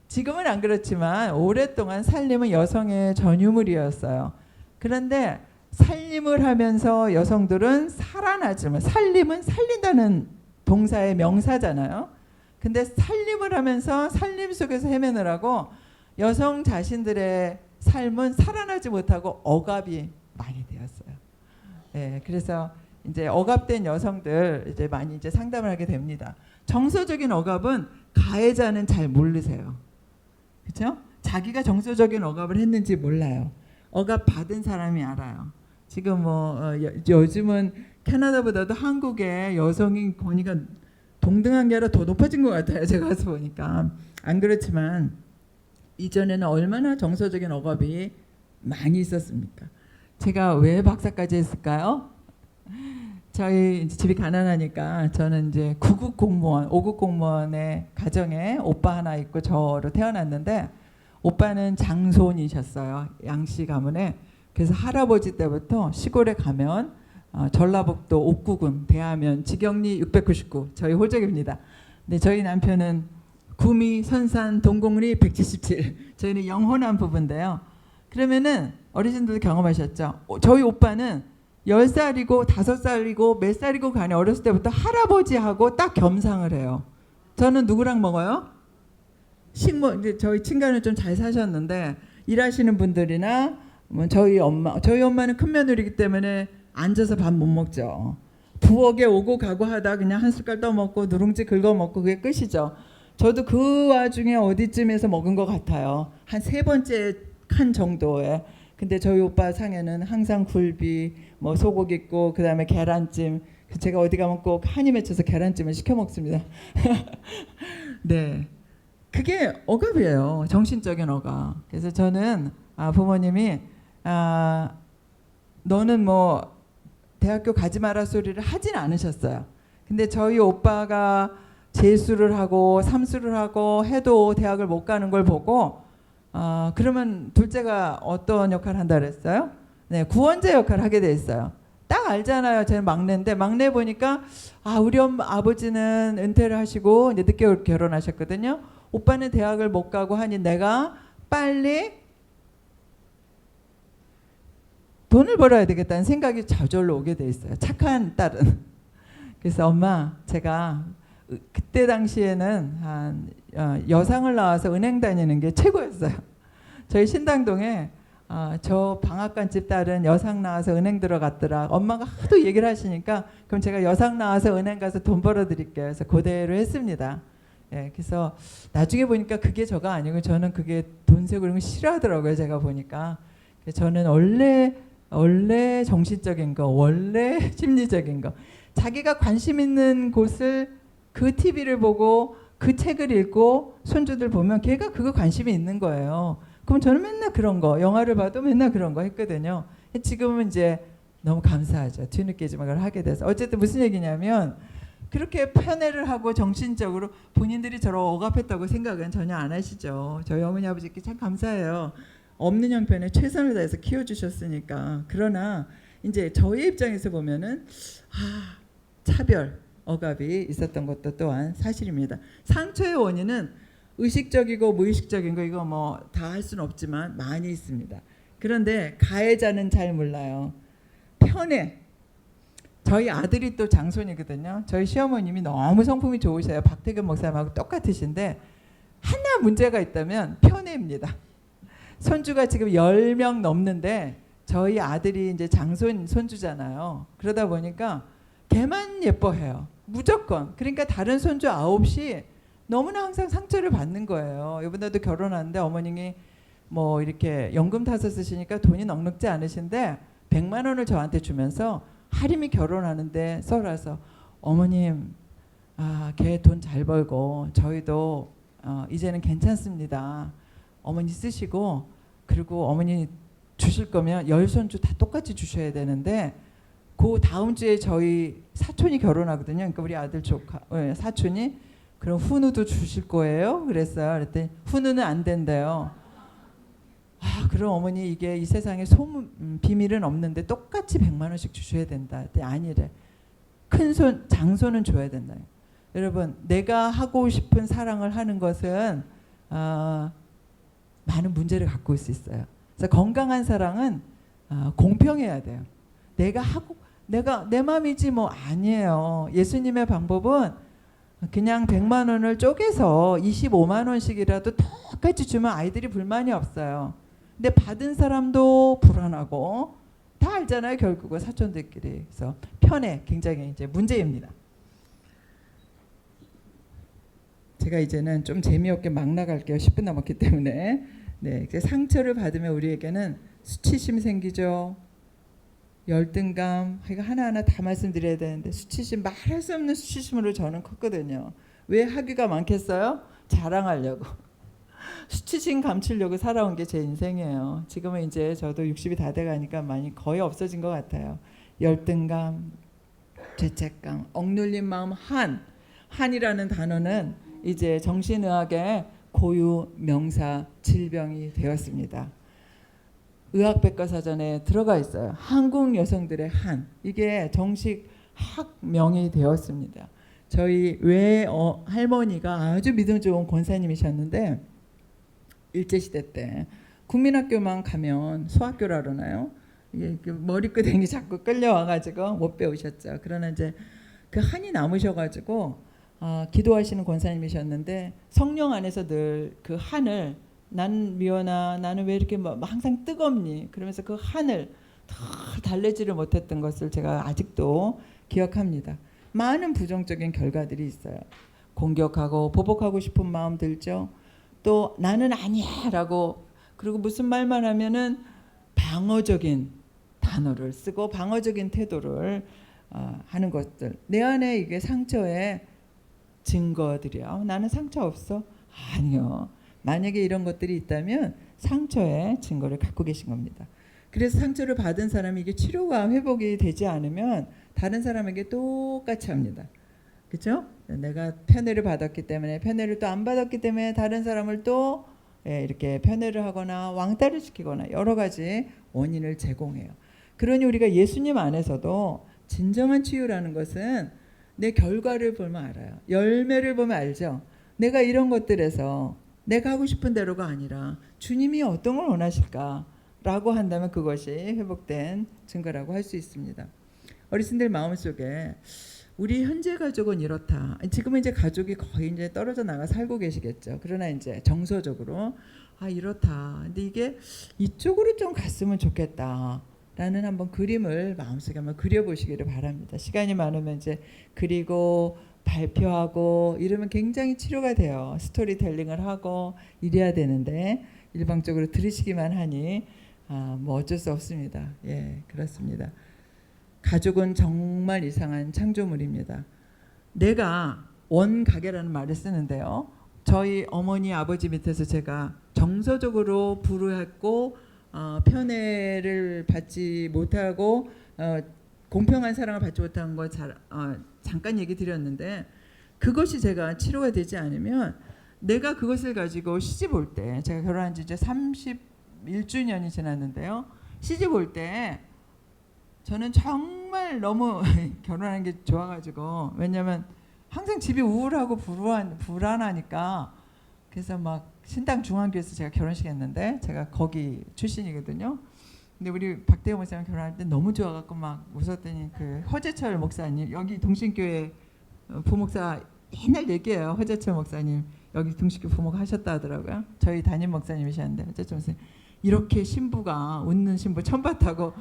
지금은 안 그렇지만 오랫동안 살림은 여성의 전유물이었어요. 그런데 살림을 하면서 여성들은 살아나지만 살림은 살린다는 동사의 명사잖아요. 근데 살림을 하면서 살림 속에서 헤매느라고 여성 자신들의 삶은 살아나지 못하고 억압이 많이 되었어요. 그래서 이제 억압된 여성들 이제 많이 이제 상담을 하게 됩니다. 정서적인 억압은 가해자는 잘 모르세요. 그렇죠? 자기가 정서적인 억압을 했는지 몰라요. 억압 받은 사람이 알아요. 지금 요즘은 캐나다보다도 한국의 여성의 권위가 동등한 게 아니라 더 높아진 것 같아요. 제가 가서 보니까. 안 그렇지만 이전에는 얼마나 정서적인 억압이 많이 있었습니까? 제가 왜 박사까지 했을까요? 저희 집이 가난하니까 저는 이제 9급 공무원, 5급 공무원의 가정에 오빠 하나 있고 저로 태어났는데 오빠는 장손이셨어요. 양씨 가문에. 그래서 할아버지 때부터 시골에 가면 전라북도 옥구군 대하면 지경리 699 저희 홀적입니다. 근데 저희 남편은 구미, 선산, 동곡리 177 저희는 영혼한 부부인데요. 그러면은 어르신들도 경험하셨죠. 저희 오빠는 10살이고 5살이고 몇 살이고 간에 어렸을 때부터 할아버지하고 딱 겸상을 해요. 저는 누구랑 먹어요? 이제 저희 친가는 좀 잘 사셨는데 일하시는 분들이나 뭐 저희 엄마는 큰 며느리기 때문에 앉아서 밥 못 먹죠. 부엌에 오고 가고 하다 그냥 한 숟갈 떠먹고 누룽지 긁어 먹고 그게 끝이죠. 저도 그 와중에 어디쯤에서 먹은 것 같아요. 한 3번째 칸 정도에. 근데 저희 오빠 상에는 항상 굴비, 뭐 소고기 있고 그다음에 계란찜. 제가 어디 가면 꼭 한이 맺혀서 계란찜을 시켜 먹습니다. 네, 그게 억압이에요. 정신적인 억압. 그래서 저는 부모님이 너는 뭐 대학교 가지 마라 소리를 하진 않으셨어요. 근데 저희 오빠가 재수를 하고 삼수를 하고 해도 대학을 못 가는 걸 보고 그러면 둘째가 어떤 역할을 한다 그랬어요? 네, 구원자 역할을 하게 돼 있어요. 딱 알잖아요. 저는 막내인데 막내 보니까 우리 아버지는 은퇴를 하시고 이제 늦게 결혼하셨거든요. 오빠는 대학을 못 가고 하니 내가 빨리 돈을 벌어야 되겠다는 생각이 저절로 오게 돼 있어요. 착한 딸은. 그래서 엄마 제가 그때 당시에는 여상을 나와서 은행 다니는 게 최고였어요. 저희 신당동에 저 방앗간집 딸은 여상 나와서 은행 들어갔더라. 엄마가 하도 얘기를 하시니까 그럼 제가 여상 나와서 은행 가서 돈 벌어드릴게요. 그래서 그대로 했습니다. 예, 그래서 나중에 보니까 그게 저가 아니고 저는 그게 돈 세고 이런 거 싫어하더라고요. 제가 보니까. 저는 원래 정신적인 거, 원래 심리적인 거, 자기가 관심 있는 곳을 그 TV를 보고 그 책을 읽고 손주들 보면 걔가 그거 관심이 있는 거예요. 그럼 저는 맨날 그런 거, 영화를 봐도 맨날 그런 거 했거든요. 지금은 이제 너무 감사하죠. 뒤늦게지만 그걸 하게 돼서. 어쨌든 무슨 얘기냐면 그렇게 편애를 하고 정신적으로 본인들이 저를 억압했다고 생각은 전혀 안 하시죠. 저희 어머니 아버지께 참 감사해요. 없는 형편에 최선을 다해서 키워주셨으니까. 그러나 이제 저희 입장에서 보면은 차별, 억압이 있었던 것도 또한 사실입니다. 상처의 원인은 의식적이고 무의식적인 거 이거 뭐 다 할 수는 없지만 많이 있습니다. 그런데 가해자는 잘 몰라요. 편애. 저희 아들이 또 장손이거든요. 저희 시어머님이 너무 성품이 좋으셔요. 박태근 목사님하고 똑같으신데 하나 문제가 있다면 편애입니다. 손주가 지금 10명 넘는데 저희 아들이 이제 장손 손주잖아요. 그러다 보니까 걔만 예뻐해요. 무조건. 그러니까 다른 손주 9이 너무나 항상 상처를 받는 거예요. 이번에도 결혼하는데 어머님이 뭐 이렇게 연금 타서 쓰시니까 돈이 넉넉지 않으신데 100만 원을 저한테 주면서 하림이 결혼하는데 써라서 어머님 걔 돈 잘 벌고 저희도 이제는 괜찮습니다. 어머니 쓰시고 그리고 어머니 주실 거면 10손주 다 똑같이 주셔야 되는데 그 다음 주에 저희 사촌이 결혼하거든요. 그러니까 우리 아들 조카 사촌이 그럼 훈우도 주실 거예요? 그랬어요. 그랬더니 훈우는 안 된대요. 그럼 어머니 이게 이 세상에 비밀은 없는데 똑같이 100만 원씩 주셔야 된다. 아니래. 큰손 장손은 줘야 된다. 여러분 내가 하고 싶은 사랑을 하는 것은 많은 문제를 갖고 올 수 있어요. 그래서 건강한 사랑은 공평해야 돼요. 내가 내 마음이지 뭐 아니에요. 예수님의 방법은 그냥 100만 원을 쪼개서 25만 원씩이라도 똑같이 주면 아이들이 불만이 없어요. 근데 받은 사람도 불안하고 다 알잖아요. 결국은 사촌들끼리. 그래서 편애 굉장히 이제 문제입니다. 제가 이제는 좀 재미없게 막 나갈게요. 10분 남았기 때문에. 네, 상처를 받으면 우리에게는 수치심 생기죠. 열등감, 이거 하나하나 다 말씀드려야 되는데 수치심, 말할 수 없는 수치심으로 저는 컸거든요. 왜 학위가 많겠어요? 자랑하려고. 수치심 감추려고 살아온 게 제 인생이에요. 지금은 이제 저도 60이 다 돼가니까 많이 거의 없어진 것 같아요. 열등감, 죄책감, 억눌린 마음, 한이라는 단어는 이제 정신의학의 고유 명사 질병이 되었습니다. 의학백과사전에 들어가 있어요. 한국 여성들의 한. 이게 정식 학명이 되었습니다. 저희 할머니가 아주 믿음 좋은 권사님이셨는데 일제시대 때 국민학교만 가면 소학교라 그러나요? 이게 머리끄댕이 자꾸 끌려와가지고 못 배우셨죠. 그러나 이제 그 한이 남으셔가지고 기도하시는 권사님이셨는데 성령 안에서 늘 그 한을 난 미워나 나는 왜 이렇게 항상 뜨겁니? 그러면서 그 한을 달래지를 못했던 것을 제가 아직도 기억합니다. 많은 부정적인 결과들이 있어요. 공격하고 보복하고 싶은 마음 들죠. 또 나는 아니야 라고 그리고 무슨 말만 하면은 방어적인 단어를 쓰고 방어적인 태도를 하는 것들. 내 안에 이게 상처의 증거들이야. 나는 상처 없어? 아니요. 만약에 이런 것들이 있다면 상처의 증거를 갖고 계신 겁니다. 그래서 상처를 받은 사람이 이게 치료가 회복이 되지 않으면 다른 사람에게 똑같이 합니다. 그렇죠? 내가 편애를 받았기 때문에 편애를 또 안 받았기 때문에 다른 사람을 또 이렇게 편애를 하거나 왕따를 시키거나 여러 가지 원인을 제공해요. 그러니 우리가 예수님 안에서도 진정한 치유라는 것은 내 결과를 보면 알아요. 열매를 보면 알죠. 내가 이런 것들에서 내가 하고 싶은 대로가 아니라 주님이 어떤 걸 원하실까라고 한다면 그것이 회복된 증거라고 할 수 있습니다. 어르신들 마음속에 우리 현재 가족은 이렇다. 지금은 이제 가족이 거의 이제 떨어져 나가 살고 계시겠죠. 그러나 이제 정서적으로 이렇다. 근데 이게 이쪽으로 좀 갔으면 좋겠다라는 한번 그림을 마음속에 한번 그려보시기를 바랍니다. 시간이 많으면 이제 그리고 발표하고 이러면 굉장히 치료가 돼요. 스토리텔링을 하고 이래야 되는데 일방적으로 들으시기만 하니 뭐 어쩔 수 없습니다. 예, 그렇습니다. 가족은 정말 이상한 창조물입니다. 내가 원가계라는 말을 쓰는데요. 저희 어머니 아버지 밑에서 제가 정서적으로 불우했고 편애를 받지 못하고 공평한 사랑을 받지 못한 거 잠깐 얘기 드렸는데 그것이 제가 치료가 되지 않으면 내가 그것을 가지고 시집 올 때 제가 결혼한 지 이제 31주년이 지났는데요. 시집 올 때 저는 정말 너무 결혼하는 게 좋아가지고 왜냐면 항상 집이 우울하고 불안하니까 그래서 막 신당 중앙교회에서 제가 결혼식 했는데 제가 거기 출신이거든요. 근데 우리 박대호 목사님 결혼할 때 너무 좋아갖고 막 웃었더니 그 허재철 목사님 여기 동신교회 부목사 옛날 얘기예요. 허재철 목사님 여기 동신교회 부목 하셨다 하더라고요. 저희 담임 목사님이셨는데 허재철 목사님 이렇게 신부가 웃는 신부 처음 봤다고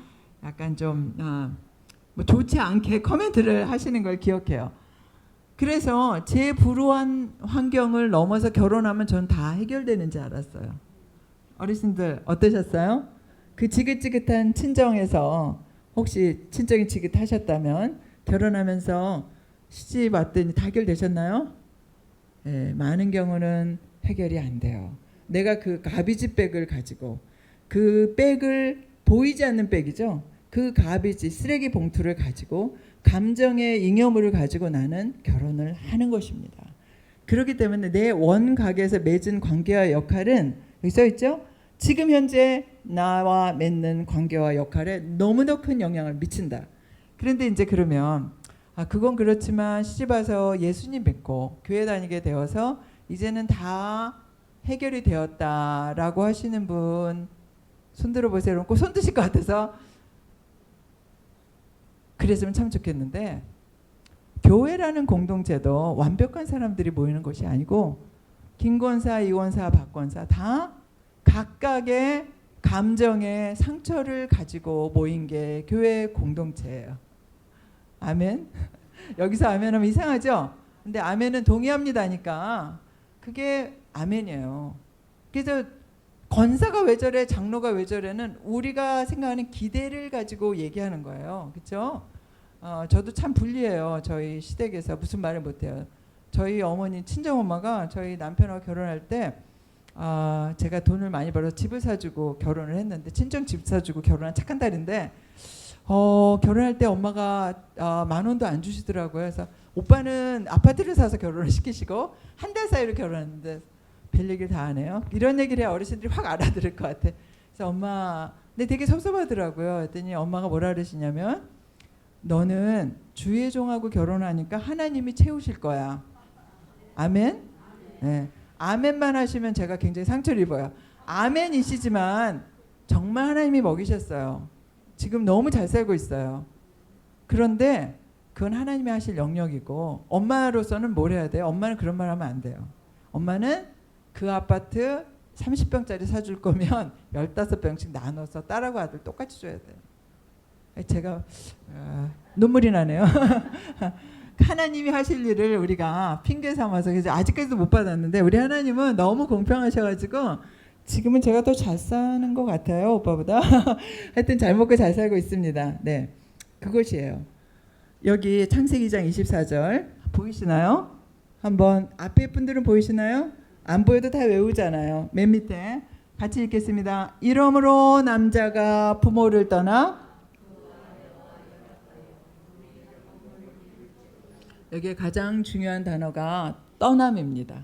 약간 좀 뭐 좋지 않게 코멘트를 하시는 걸 기억해요. 그래서 제 불우한 환경을 넘어서 결혼하면 전 다 해결되는지 알았어요. 어르신들 어떠셨어요? 그 지긋지긋한 친정에서 혹시 친정이 지긋하셨다면 결혼하면서 시집 왔더니 다 해결되셨나요? 네, 많은 경우는 해결이 안 돼요. 내가 그 가비지백을 가지고 그 백을 보이지 않는 백이죠. 그 가비지 쓰레기 봉투를 가지고 감정의 잉여물을 가지고 나는 결혼을 하는 것입니다. 그렇기 때문에 내 원가계에서 맺은 관계와 역할은 여기 써있죠. 지금 현재 나와 맺는 관계와 역할에 너무나 큰 영향을 미친다. 그런데 이제 그러면 그건 그렇지만 시집 와서 예수님 믿고 교회 다니게 되어서 이제는 다 해결이 되었다라고 하시는 분 손들어 보세요. 꼭 손 드실 것 같아서 그랬으면 참 좋겠는데 교회라는 공동체도 완벽한 사람들이 모이는 것이 아니고 김권사, 이권사, 박권사 다 각각의 감정의 상처를 가지고 모인 게 교회 공동체예요. 아멘. 여기서 아멘하면 이상하죠? 근데 아멘은 동의합니다니까 그게 아멘이에요. 그래서 권사가 왜 저래 장로가 왜 저래는 우리가 생각하는 기대를 가지고 얘기하는 거예요. 그렇죠? 저도 참 불리해요. 저희 시댁에서 무슨 말을 못해요. 저희 어머니 친정엄마가 저희 남편하고 결혼할 때 제가 돈을 많이 벌어서 집을 사주고 결혼을 했는데 친정 집 사주고 결혼한 착한 딸인데 결혼할 때 엄마가 10,000원도 안 주시더라고요. 그래서 오빠는 아파트를 사서 결혼을 시키시고 한 달 사이로 결혼했는데 별 얘기를 다 하네요. 이런 얘기를 해야 어르신들이 확 알아들을 것 같아. 그래서 엄마 근데 되게 섭섭하더라고요. 그랬더니 엄마가 뭐라 그러시냐면 너는 주의 종하고 결혼하니까 하나님이 채우실 거야. 아멘? 네. 아멘만 하시면 제가 굉장히 상처를 입어요. 아멘이시지만 정말 하나님이 먹이셨어요. 지금 너무 잘 살고 있어요. 그런데 그건 하나님이 하실 영역이고 엄마로서는 뭘 해야 돼요? 엄마는 그런 말 하면 안 돼요. 엄마는 그 아파트 30평짜리 사줄 거면 15평씩 나눠서 딸하고 아들 똑같이 줘야 돼요. 제가 눈물이 나네요. 하나님이 하실 일을 우리가 핑계 삼아서 그래서 아직까지도 못 받았는데 우리 하나님은 너무 공평하셔가지고 지금은 제가 더 잘 사는 것 같아요. 오빠보다. 하여튼 잘 먹고 잘 살고 있습니다. 네, 그것이에요. 여기 창세기 2장 24절 보이시나요? 한번 앞에 분들은 보이시나요? 안 보여도 다 외우잖아요. 맨 밑에 같이 읽겠습니다. 이러므로 남자가 부모를 떠나 여기에 가장 중요한 단어가 떠남입니다.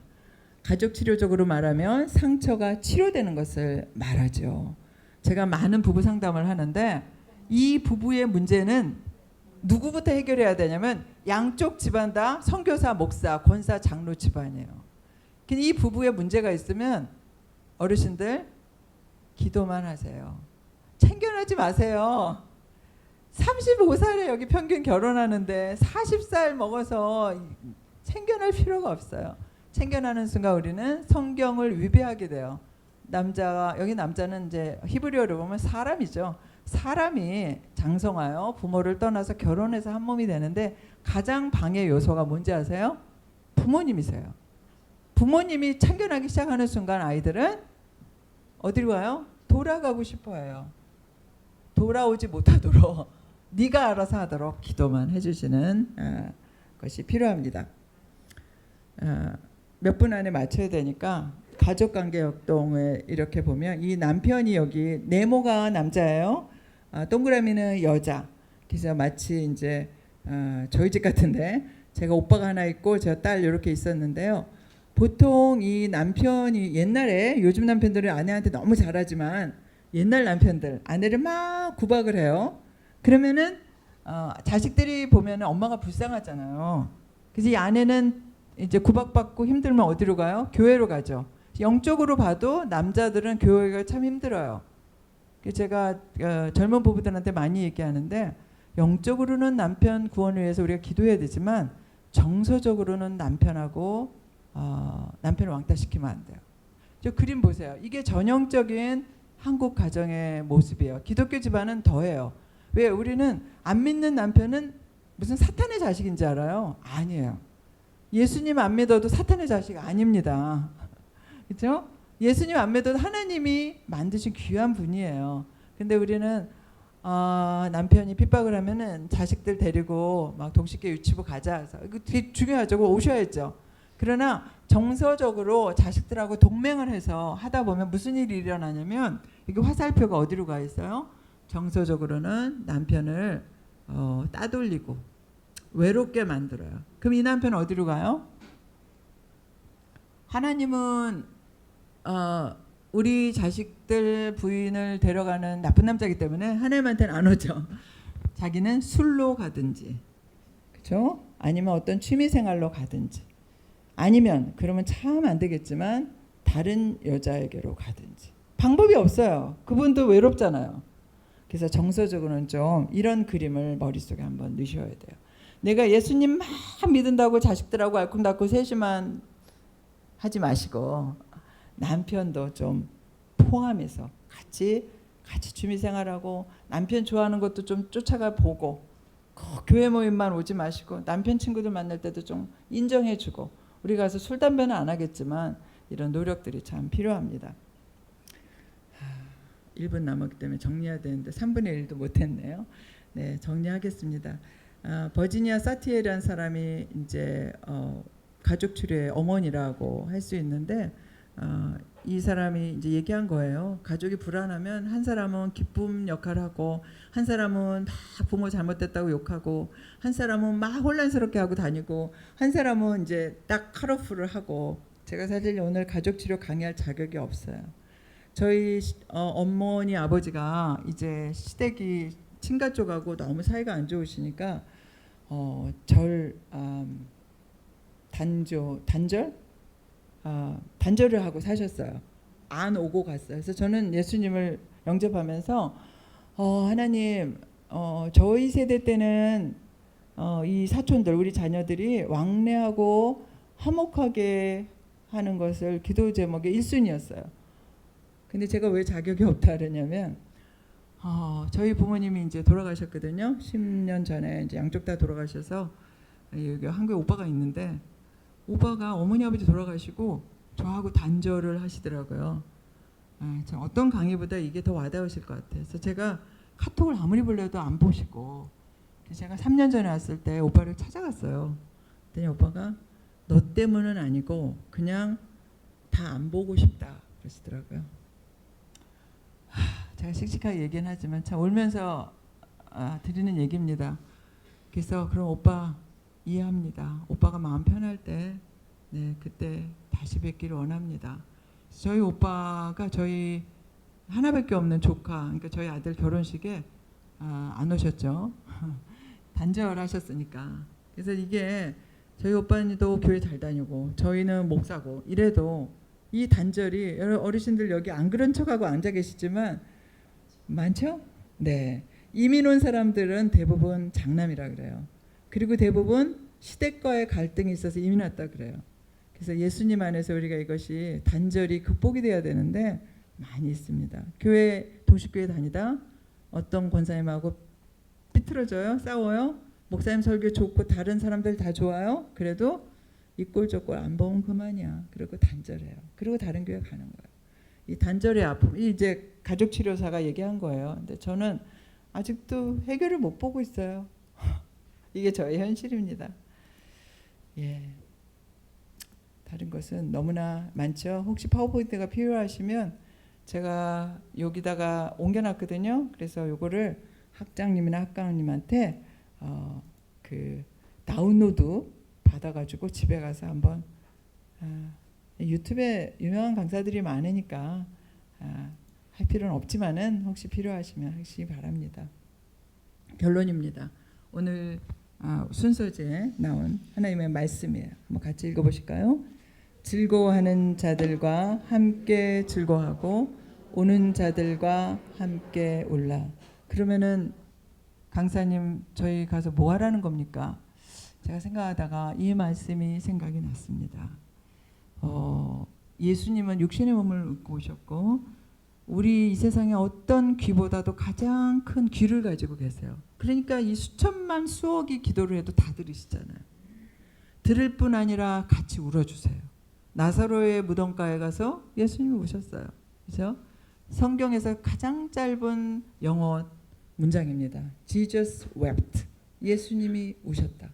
가족 치료적으로 말하면 상처가 치료되는 것을 말하죠. 제가 많은 부부 상담을 하는데 이 부부의 문제는 누구부터 해결해야 되냐면 양쪽 집안 다 선교사, 목사, 권사, 장로 집안이에요. 이 부부의 문제가 있으면 어르신들 기도만 하세요. 챙겨내지 마세요. 35살에 여기 평균 결혼하는데 40살 먹어서 챙겨낼 필요가 없어요. 챙겨나는 순간 우리는 성경을 위배하게 돼요. 여기 남자는 이제 히브리어로 보면 사람이죠. 사람이 장성하여 부모를 떠나서 결혼해서 한 몸이 되는데 가장 방해 요소가 뭔지 아세요? 부모님이세요. 부모님이 참견하기 시작하는 순간 아이들은 어디로 가요? 돌아가고 싶어해요. 돌아오지 못하도록 네가 알아서 하도록 기도만 해주시는 것이 필요합니다. 몇 분 안에 맞춰야 되니까 가족관계 역동을 이렇게 보면 이 남편이 여기 네모가 남자예요. 동그라미는 여자. 그래서 마치 이제 저희 집 같은데 제가 오빠가 하나 있고 저 딸 이렇게 있었는데요. 보통 이 남편이 옛날에 요즘 남편들은 아내한테 너무 잘하지만 옛날 남편들 아내를 막 구박을 해요. 그러면은 자식들이 보면 엄마가 불쌍하잖아요. 그래서 이 아내는 이제 구박받고 힘들면 어디로 가요? 교회로 가죠. 영적으로 봐도 남자들은 교회가 참 힘들어요. 제가 젊은 부부들한테 많이 얘기하는데 영적으로는 남편 구원을 위해서 우리가 기도해야 되지만 정서적으로는 남편하고 남편을 왕따시키면 안 돼요. 저 그림 보세요. 이게 전형적인 한국 가정의 모습이에요. 기독교 집안은 더해요. 왜? 우리는 안 믿는 남편은 무슨 사탄의 자식인지 알아요? 아니에요. 예수님 안 믿어도 사탄의 자식 아닙니다. 그렇죠? 예수님 안 믿어도 하나님이 만드신 귀한 분이에요. 근데 우리는 남편이 핍박을 하면은 자식들 데리고 막 동식회 유치부 가자. 이거 되게 중요하죠. 오셔야죠. 그러나 정서적으로 자식들하고 동맹을 해서 하다 보면 무슨 일이 일어나냐면 이게 화살표가 어디로 가 있어요? 정서적으로는 남편을 따돌리고 외롭게 만들어요. 그럼 이 남편은 어디로 가요? 하나님은 우리 자식들 부인을 데려가는 나쁜 남자이기 때문에 하나님한테는 안 오죠. 자기는 술로 가든지, 그렇죠? 아니면 어떤 취미 생활로 가든지, 아니면 그러면 참 안 되겠지만 다른 여자에게로 가든지 방법이 없어요. 그분도 외롭잖아요. 그래서 정서적으로는 좀 이런 그림을 머릿속에 한번 넣으셔야 돼요. 내가 예수님 막 믿는다고 자식들하고 알콩달콩 셋이만 하지 마시고 남편도 좀 포함해서 같이 취미생활하고 남편 좋아하는 것도 좀 쫓아가 보고 교회 모임만 오지 마시고 남편 친구들 만날 때도 좀 인정해주고 우리 가서 술 담배는 안 하겠지만 이런 노력들이 참 필요합니다. 1분 남았기 때문에 정리해야 되는데 3분의 1도 못했네요. 네, 정리하겠습니다. 버지니아 사티에라는 사람이 이제 가족 치료의 어머니라고 할 수 있는데 이 사람이 이제 얘기한 거예요. 가족이 불안하면 한 사람은 기쁨 역할을 하고 한 사람은 막 부모 잘못됐다고 욕하고 한 사람은 막 혼란스럽게 하고 다니고 한 사람은 이제 딱 컷오프를 하고 제가 사실 오늘 가족 치료 강의할 자격이 없어요. 저희 어머니 아버지가 이제 시댁이 친가 쪽하고 너무 사이가 안 좋으시니까 단절을 하고 사셨어요. 안 오고 갔어요. 그래서 저는 예수님을 영접하면서 하나님, 저희 세대 때는 이 사촌들, 우리 자녀들이 왕래하고 화목하게 하는 것을 기도 제목의 1순위였어요. 근데 제가 왜 자격이 없다 그러냐면 저희 부모님이 이제 돌아가셨거든요. 10년 전에 이제 양쪽 다 돌아가셔서 여기 한국에 오빠가 있는데 오빠가 어머니 아버지 돌아가시고 저하고 단절을 하시더라고요. 참 어떤 강의보다 이게 더 와닿으실 것 같아요. 그래서 제가 카톡을 아무리 불러도 안 보시고 제가 3년 전에 왔을 때 오빠를 찾아갔어요. 그랬더니 오빠가 너 때문은 아니고 그냥 다 안 보고 싶다 그러시더라고요. 제가 씩씩하게 얘기는 하지만 참 울면서 드리는 얘기입니다. 그래서 그럼 오빠 이해합니다. 오빠가 마음 편할 때 그때 다시 뵙기를 원합니다. 저희 오빠가 저희 하나밖에 없는 조카, 그러니까 저희 아들 결혼식에 안 오셨죠. 단절하셨으니까. 그래서 이게 저희 오빠님도 교회 잘 다니고 저희는 목사고 이래도 이 단절이 어르신들 여기 안 그런 척하고 앉아 계시지만 많죠? 네. 이민 온 사람들은 대부분 장남이라 그래요. 그리고 대부분 시댁과의 갈등이 있어서 이민 왔다 그래요. 그래서 예수님 안에서 우리가 이것이 단절이 극복이 돼야 되는데 많이 있습니다. 교회 도시교회 다니다 어떤 권사님하고 삐뚤어져요? 싸워요? 목사님 설교 좋고 다른 사람들 다 좋아요? 그래도 이 꼴 저 꼴 안 보면 그만이야. 그리고 단절해요. 그리고 다른 교회 가는 거예요. 이 단절의 아픔, 이제 가족치료사가 얘기한 거예요. 근데 저는 아직도 해결을 못 보고 있어요. 이게 저의 현실입니다. 예. 다른 것은 너무나 많죠. 혹시 파워포인트가 필요하시면 제가 여기다가 옮겨놨거든요. 그래서 요거를 학장님이나 학강님한테 그 다운로드 받아가지고 집에 가서 한번 유튜브에 유명한 강사들이 많으니까 할 필요는 없지만은 혹시 필요하시면 하시기 바랍니다. 결론입니다. 오늘 순서지에 나온 하나님의 말씀이에요. 한번 같이 읽어보실까요? 즐거워하는 자들과 함께 즐거워하고 우는 자들과 함께 울라. 그러면은 강사님 저희 가서 뭐 하라는 겁니까? 제가 생각하다가 이 말씀이 생각이 났습니다. 예수님은 육신의 몸을 입고 오셨고 우리 이 세상의 어떤 귀보다도 가장 큰 귀를 가지고 계세요. 그러니까 이 수천만 수억이 기도를 해도 다 들으시잖아요. 들을 뿐 아니라 같이 울어주세요. 나사로의 무덤가에 가서 예수님이 우셨어요. 그렇죠? 성경에서 가장 짧은 영어 문장입니다. Jesus wept. 예수님이 우셨다.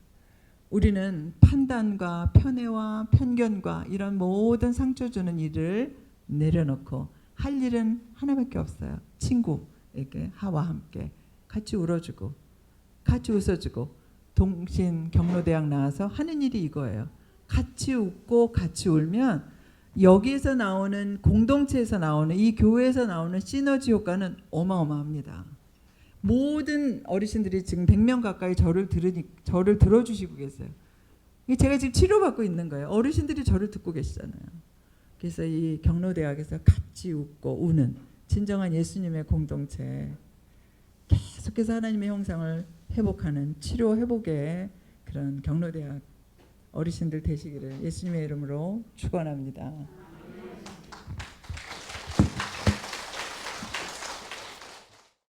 우리는 판단과 편애와 편견과 이런 모든 상처 주는 일을 내려놓고 할 일은 하나밖에 없어요. 친구에게 하와 함께 같이 울어주고 같이 웃어주고 동신 경로대학 나와서 하는 일이 이거예요. 같이 웃고 같이 울면 여기에서 나오는 공동체에서 나오는 이 교회에서 나오는 시너지 효과는 어마어마합니다. 모든 어르신들이 지금 100명 가까이 저를 들어주시고 계세요. 제가 지금 치료받고 있는 거예요. 어르신들이 저를 듣고 계시잖아요. 그래서 이 경로대학에서 같이 웃고 우는 진정한 예수님의 공동체, 계속해서 하나님의 형상을 회복하는 치료 회복의 그런 경로대학 어르신들 되시기를 예수님의 이름으로 축원합니다.